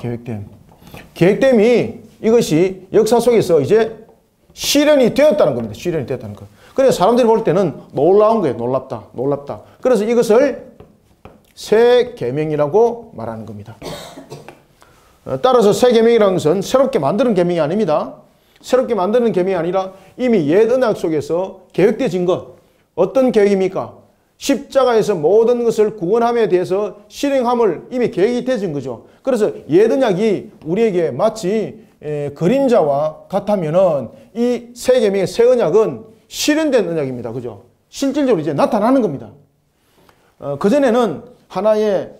계획됨이 이것이 역사 속에서 이제 실현이 되었다는 겁니다. 실현이 되었다는 것. 그래서 사람들이 볼 때는 놀라운 거예요. 놀랍다. 그래서 이것을 새 계명이라고 말하는 겁니다. 따라서 새 계명이라는 것은 새롭게 만드는 계명이 아닙니다. 새롭게 만드는 계명이 아니라 이미 옛 언약 속에서 계획되어진 것. 어떤 계획입니까? 십자가에서 모든 것을 구원함에 대해서 실행함을 이미 계획이 되어진 거죠. 그래서 옛 언약이 우리에게 마치 그림자와 같다면은 이 새 계명의 새 언약은 실현된 언약입니다. 그죠? 실질적으로 이제 나타나는 겁니다. 그전에는 하나의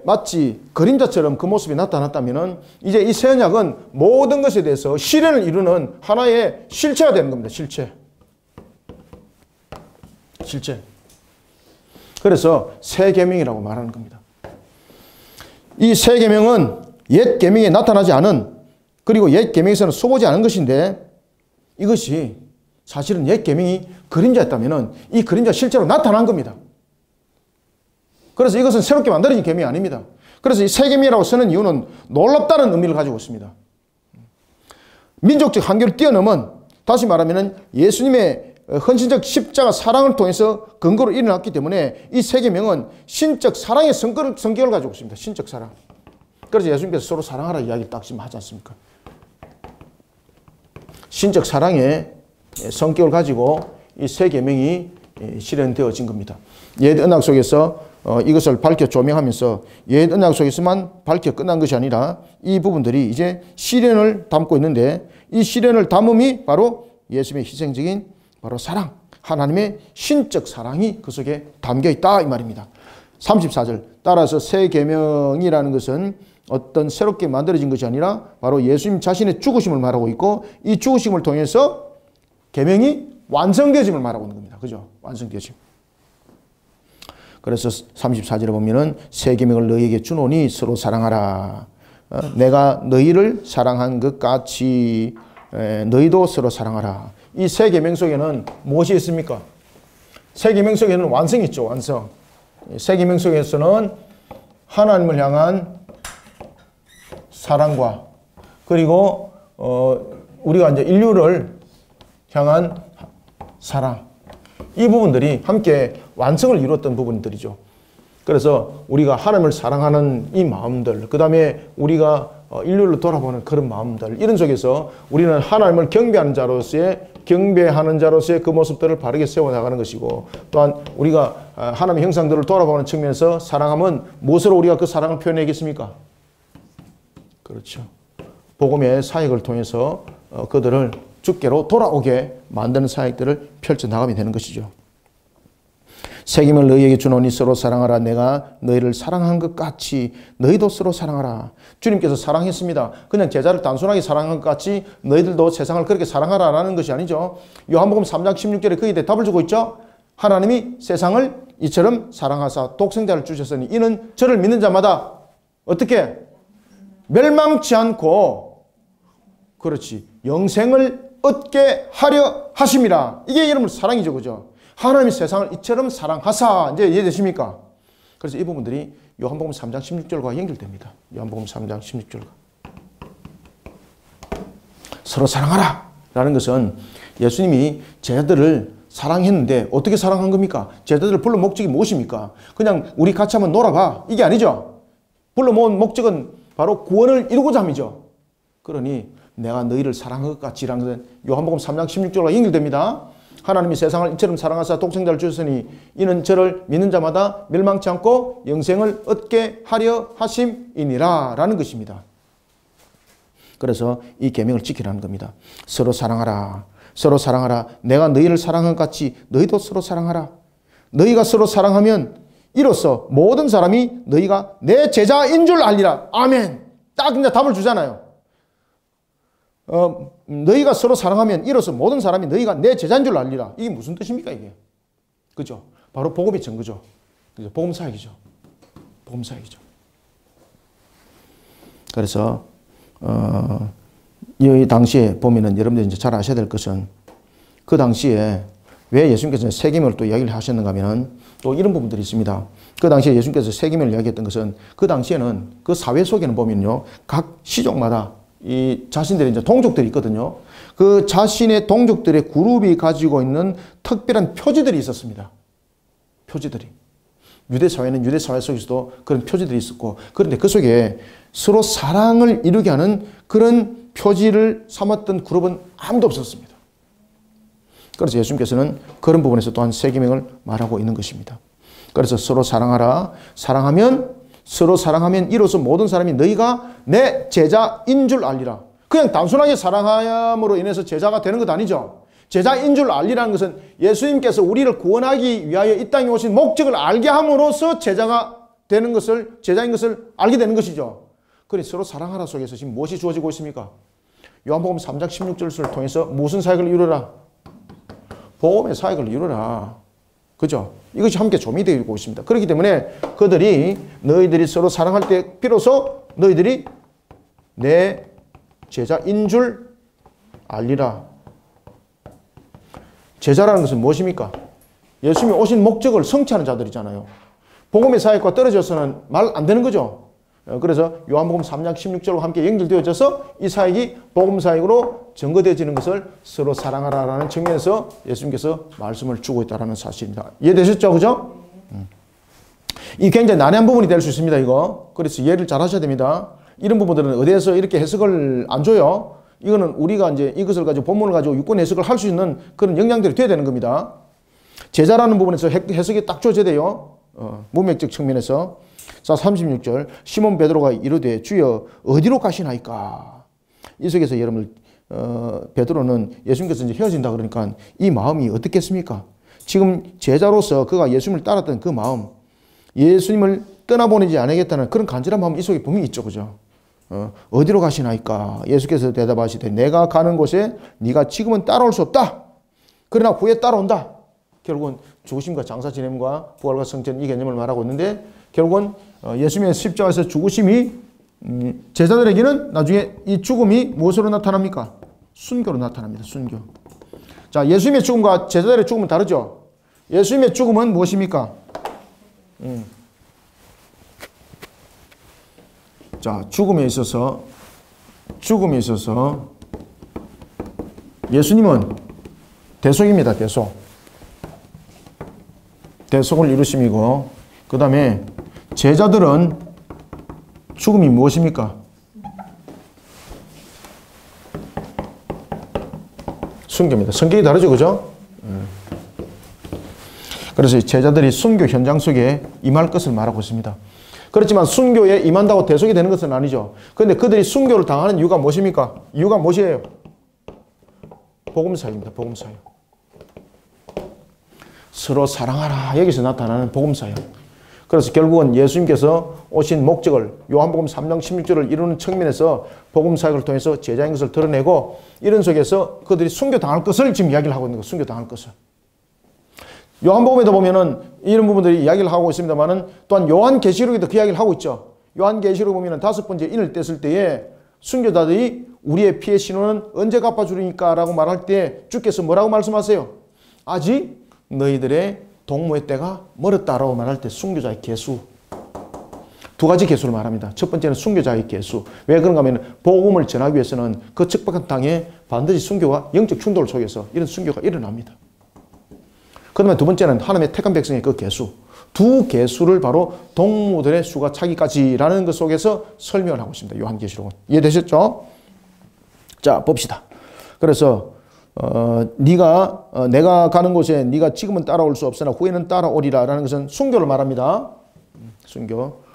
마치 그림자처럼 그 모습이 나타났다면은 이제 이 새 언약은 모든 것에 대해서 실현을 이루는 하나의 실체가 되는 겁니다. 실체. 그래서 새 계명이라고 말하는 겁니다. 이 새 계명은 옛 계명에 나타나지 않은, 그리고 옛 계명에서는 써보지 않은 것인데, 이것이 사실은 옛 계명이 그림자였다면은 이 그림자 실제로 나타난 겁니다. 그래서 이것은 새롭게 만들어진 계명이 아닙니다. 그래서 이 새 계명이라고 쓰는 이유는 놀랍다는 의미를 가지고 있습니다. 민족적 한계를 뛰어넘은, 다시 말하면 예수님의 헌신적 십자가 사랑을 통해서 근거로 일어났기 때문에 이 새 계명은 신적 사랑의 성격을 가지고 있습니다. 신적 사랑. 그래서 예수님께서 서로 사랑하라 이야기를 딱 지금 하지 않습니까? 신적 사랑의 성격을 가지고 이 새 계명이 실현되어진 겁니다. 옛 언약 속에서 이것을 밝혀 조명하면서 옛 언약 속에서만 밝혀 끝난 것이 아니라 이 부분들이 이제 실현을 담고 있는데, 이 실현을 담음이 바로 예수님의 희생적인 바로 사랑, 하나님의 신적 사랑이 그 속에 담겨 있다 이 말입니다. 34절, 따라서 새 계명이라는 것은 어떤 새롭게 만들어진 것이 아니라 바로 예수님 자신의 죽으심을 말하고 있고, 이 죽으심을 통해서 계명이 완성되어짐을 말하고 있는 겁니다. 그죠? 완성되어짐. 그래서 34절에 보면은 새 계명을 너희에게 주노니 서로 사랑하라. 내가 너희를 사랑한 것 같이 너희도 서로 사랑하라. 이 새 계명 속에는 무엇이 있습니까? 새 계명 속에는 완성이 있죠. 완성. 새 계명 속에서는 하나님을 향한 사랑과, 그리고 우리가 이제 인류를 향한 사랑, 이 부분들이 함께 완성을 이루었던 부분들이죠. 그래서 우리가 하나님을 사랑하는 이 마음들, 그 다음에 우리가 인류를 돌아보는 그런 마음들, 이런 속에서 우리는 하나님을 경배하는 자로서의 그 모습들을 바르게 세워나가는 것이고, 또한 우리가 하나님의 형상들을 돌아보는 측면에서 사랑하면 무엇으로 우리가 그 사랑을 표현하겠습니까? 그렇죠. 복음의 사역을 통해서 그들을 주께로 돌아오게 만드는 사역들을 펼쳐나가면 되는 것이죠. 새 계명을 너희에게 주노니 서로 사랑하라. 내가 너희를 사랑한 것 같이 너희도 서로 사랑하라. 주님께서 사랑했습니다. 그냥 제자를 단순하게 사랑한 것 같이 너희들도 세상을 그렇게 사랑하라라는 것이 아니죠. 요한복음 3장 16절에 거기에 답을 주고 있죠. 하나님이 세상을 이처럼 사랑하사 독생자를 주셨으니 이는 저를 믿는 자마다 어떻게 멸망치 않고, 그렇지, 영생을 얻게 하려 하심이라. 이게 여러분 사랑이죠. 그죠? 하나님이 세상을 이처럼 사랑하사. 이제 이해되십니까? 그래서 이 부분들이 요한복음 3장 16절과 연결됩니다. 요한복음 3장 16절과. 서로 사랑하라. 라는 것은 예수님이 제자들을 사랑했는데 어떻게 사랑한 겁니까? 제자들을 불러 목적이 무엇입니까? 그냥 우리 같이 한번 놀아봐. 이게 아니죠. 불러 모은 목적은 바로 구원을 이루고자 함이죠. 그러니 내가 너희를 사랑한 것 같이 라는 것은 요한복음 3장 16절과 연결됩니다. 하나님이 세상을 이처럼 사랑하사 독생자를 주셨으니 이는 저를 믿는 자마다 멸망치 않고 영생을 얻게 하려 하심이니라 라는 것입니다. 그래서 이 계명을 지키라는 겁니다. 서로 사랑하라. 서로 사랑하라. 내가 너희를 사랑한 것 같이 너희도 서로 사랑하라. 너희가 서로 사랑하면 이로써 모든 사람이 너희가 내 제자인 줄 알리라. 아멘. 딱 그냥 답을 주잖아요. 너희가 서로 사랑하면 이로써 모든 사람이 너희가 내 제자인 줄 알리라. 이게 무슨 뜻입니까 이게? 그죠? 바로 복음의 증거죠. 그죠? 복음 사역이죠. 복음 사역이죠. 그래서 이 당시에 보면은 여러분들 이제 잘 아셔야 될 것은 그 당시에 왜 예수님께서 세계명을 또 이야기를 하셨는가 하면은 또 이런 부분들이 있습니다. 그 당시에 예수님께서 세계명을 이야기했던 것은 그 당시에는 그 사회 속에는 보면요. 각 시족마다 이 자신들의 이제 동족들이 있거든요. 그 자신의 동족들의 그룹이 가지고 있는 특별한 표지들이 있었습니다. 표지들이. 유대 사회는 유대 사회 속에서도 그런 표지들이 있었고, 그런데 그 속에 서로 사랑을 이루게 하는 그런 표지를 삼았던 그룹은 아무도 없었습니다. 그래서 예수님께서는 그런 부분에서 또한 세계명을 말하고 있는 것입니다. 그래서 서로 사랑하라. 서로 사랑하면 이로써 모든 사람이 너희가 내 제자인 줄 알리라. 그냥 단순하게 사랑함으로 인해서 제자가 되는 것 아니죠. 제자인 줄 알리라는 것은 예수님께서 우리를 구원하기 위하여 이 땅에 오신 목적을 알게 함으로써 제자가 되는 것을, 제자인 것을 알게 되는 것이죠. 그러니 서로 사랑하라 속에서 지금 무엇이 주어지고 있습니까? 요한복음 3장 16절을 통해서 무슨 사역을 이루라? 복음의 사역을 이루라. 그죠? 이것이 함께 조미되고 있습니다. 그렇기 때문에 너희들이 서로 사랑할 때 비로소 너희들이 내 제자인 줄 알리라. 제자라는 것은 무엇입니까? 예수님이 오신 목적을 성취하는 자들이잖아요. 복음의 사역과 떨어져서는 말 안 되는 거죠. 그래서 요한복음 3장 16절과 함께 연결되어져서 이 사역이 복음 사역으로 증거되어지는 것을 서로 사랑하라라는 측면에서 예수님께서 말씀을 주고 있다는 사실입니다. 이해되셨죠? 그죠? 이 굉장히 난해한 부분이 될 수 있습니다. 이거. 그래서 이해를 잘 하셔야 됩니다. 이런 부분들은 어디에서 이렇게 해석을 안 줘요. 이거는 우리가 이제 이것을 가지고 본문을 가지고 유권 해석을 할 수 있는 그런 역량들이 돼야 되는 겁니다. 제자라는 부분에서 해석이 딱 줘져야 돼요. 문맥적 측면에서. 자, 36절. 시몬 베드로가 이르되 주여 어디로 가시나이까? 이 속에서 여러분 베드로는 예수님께서 이제 헤어진다 그러니까 이 마음이 어떻겠습니까? 지금 제자로서 그가 예수님을 따랐던 그 마음, 예수님을 떠나보내지 않겠다는 그런 간절한 마음 이 속에 분명히 있죠. 그죠? 어디로 가시나이까? 예수께서 대답하시되 내가 가는 곳에 네가 지금은 따라올 수 없다. 그러나 후에 따라온다. 결국은 죽으심과 장사 지냄과 부활과 성전 이 개념을 말하고 있는데 결국은 예수님의 십자가에서 죽으심이 제자들에게는 나중에 이 죽음이 무엇으로 나타납니까? 순교로 나타납니다. 순교. 자, 예수님의 죽음과 제자들의 죽음은 다르죠? 예수님의 죽음은 무엇입니까? 자, 죽음에 있어서 예수님은 대속입니다. 대속을 이루심이고, 그 다음에 제자들은 죽음이 무엇입니까? 순교입니다. 성격이 다르죠, 그죠? 그래서 제자들이 순교 현장 속에 임할 것을 말하고 있습니다. 그렇지만 순교에 임한다고 대속이 되는 것은 아니죠. 그런데 그들이 순교를 당하는 이유가 무엇입니까? 이유가 무엇이에요? 복음사역입니다. 복음사역. 서로 사랑하라. 여기서 나타나는 복음사역. 그래서 결국은 예수님께서 오신 목적을 요한복음 3장 16절을 이루는 측면에서 복음사역을 통해서 제자인 것을 드러내고 이런 속에서 그들이 순교당할 것을 지금 이야기를 하고 있는 거예요. 순교당할 것을. 요한복음에도 보면은 이런 부분들이 이야기를 하고 있습니다만은 또한 요한계시록에도 그 이야기를 하고 있죠. 요한계시록 보면은 5번째 인을 뗐을 때에 순교자들이 우리의 피의 신호는 언제 갚아주리니까 라고 말할 때 주께서 뭐라고 말씀하세요? 아직 너희들의 동무의 때가 멀었다라고 말할 때 순교자의 계수. 두 가지 계수를 말합니다. 첫 번째는 순교자의 계수. 왜 그런가 하면 복음을 전하기 위해서는 그 척박한 땅에 반드시 순교가 영적 충돌 속에서 이런 순교가 일어납니다. 그 다음에 두 번째는 하나님의 택한 백성의 그 개수. 두 개수를 바로 동무들의 수가 차기까지라는 것 속에서 설명을 하고 있습니다. 요한계시록은. 이해되셨죠? 자, 봅시다. 그래서 내가 가는 곳에 네가 지금은 따라올 수 없으나 후에는 따라오리라 라는 것은 순교를 말합니다. 순교.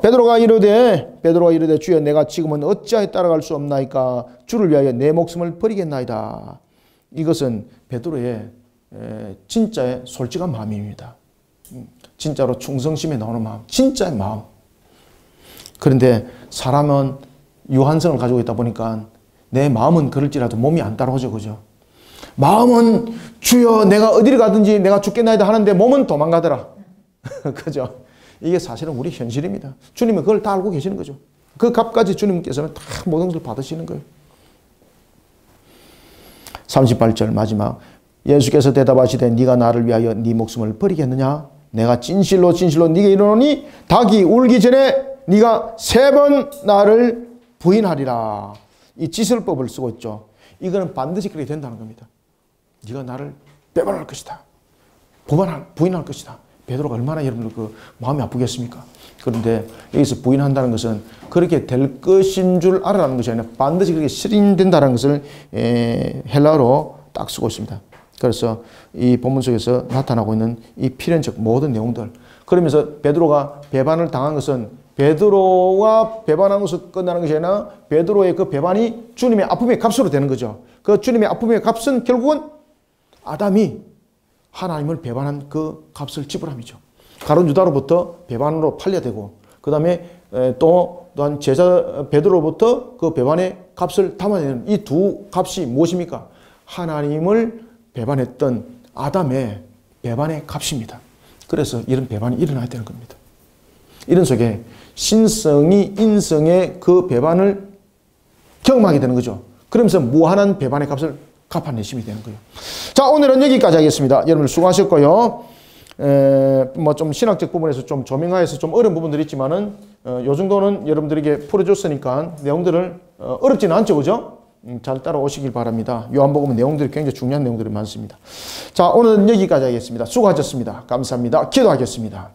베드로가 이르되 주여 내가 지금은 어찌하여 따라갈 수 없나이까 주를 위하여 내 목숨을 버리겠나이다. 이것은 베드로의 진짜의 솔직한 마음입니다. 진짜로 충성심에 나오는 마음, 진짜의 마음. 그런데 사람은 유한성을 가지고 있다 보니까 내 마음은 그럴지라도 몸이 안 따라오죠. 그죠? 마음은 주여 내가 어디를 가든지 내가 죽겠나이다 하는데 몸은 도망가더라. 그죠? 이게 사실은 우리 현실입니다. 주님은 그걸 다 알고 계시는 거죠. 그 값까지 주님께서는 다 모든 것을 받으시는 거예요. 38절 마지막. 예수께서 대답하시되 네가 나를 위하여 네 목숨을 버리겠느냐? 내가 진실로 네게 이르노니 닭이 울기 전에 네가 3번 나를 부인하리라. 이 지설법을 쓰고 있죠. 이거는 반드시 그렇게 된다는 겁니다. 네가 나를 배반할 것이다. 부인할 것이다. 베드로가 얼마나 여러분들 그 마음이 아프겠습니까? 그런데 여기서 부인한다는 것은 그렇게 될 것인 줄 알아라는 것이 아니라 반드시 그렇게 실현된다는 것을 헬라어로 딱 쓰고 있습니다. 그래서 이 본문 속에서 나타나고 있는 이 필연적 모든 내용들. 그러면서 베드로가 배반을 당한 것은 베드로가 배반한 것으로 끝나는 것이 아니라 베드로의 그 배반이 주님의 아픔의 값으로 되는 거죠. 그 주님의 아픔의 값은 결국은 아담이 하나님을 배반한 그 값을 지불함이죠. 가룟 유다로부터 배반으로 팔려되고 그 다음에 또한 제자 베드로로부터 그 배반의 값을 담아내는 이 두 값이 무엇입니까? 하나님을 배반했던 아담의 배반의 값입니다. 그래서 이런 배반이 일어나야 되는 겁니다. 이런 속에 신성이 인성의 그 배반을 경험하게 되는 거죠. 그러면서 무한한 배반의 값을 갚아내심이 되는 거예요. 자, 오늘은 여기까지 하겠습니다. 여러분 수고하셨고요. 뭐 좀 신학적 부분에서 좀 조명하여서 좀 어려운 부분들이 있지만은 요 정도는 여러분들에게 풀어줬으니까 내용들을 어렵지는 않죠, 그죠? 잘 따라오시길 바랍니다. 요한복음은 내용들이 굉장히 중요한 내용들이 많습니다. 자, 오늘은 여기까지 하겠습니다. 수고하셨습니다. 감사합니다. 기도하겠습니다.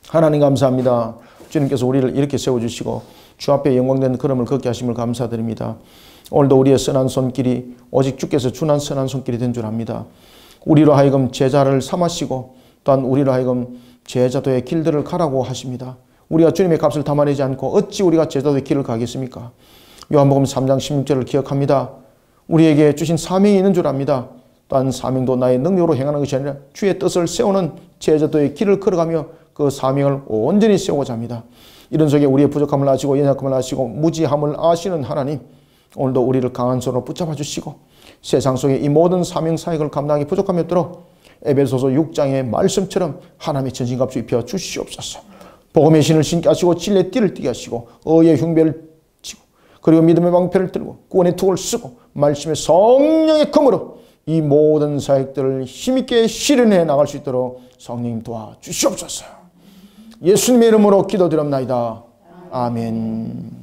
하나님 감사합니다. 주님께서 우리를 이렇게 세워주시고 주 앞에 영광된 걸음을 걷게 하심을 감사드립니다. 오늘도 우리의 선한 손길이 오직 주께서 주난 선한 손길이 된 줄 압니다. 우리로 하여금 제자를 삼으시고 또한 우리로 하여금 제자도의 길들을 가라고 하십니다. 우리가 주님의 값을 담아내지 않고 어찌 우리가 제자도의 길을 가겠습니까? 요한복음 3장 16절을 기억합니다. 우리에게 주신 사명이 있는 줄 압니다. 또한 사명도 나의 능력으로 행하는 것이 아니라 주의 뜻을 세우는 제자도의 길을 걸어가며 그 사명을 온전히 세우고자 합니다. 이런 속에 우리의 부족함을 아시고 연약함을 아시고 무지함을 아시는 하나님, 오늘도 우리를 강한 손으로 붙잡아 주시고 세상 속에 이 모든 사명 사역을 감당하기 부족함이 없도록 에베소서 6장의 말씀처럼 하나님의 전신갑주 입혀 주시옵소서. 복음의 신을 신게 하시고 진리의 띠를 띠게 하시고 의의 흉배를 지고 그리고 믿음의 방패를 들고 구원의 툭을 쓰고 말씀의 성령의 검으로 이 모든 사역들을 힘있게 실현해 나갈 수 있도록 성령님 도와주시옵소서. 예수님의 이름으로 기도드립나이다. 아멘.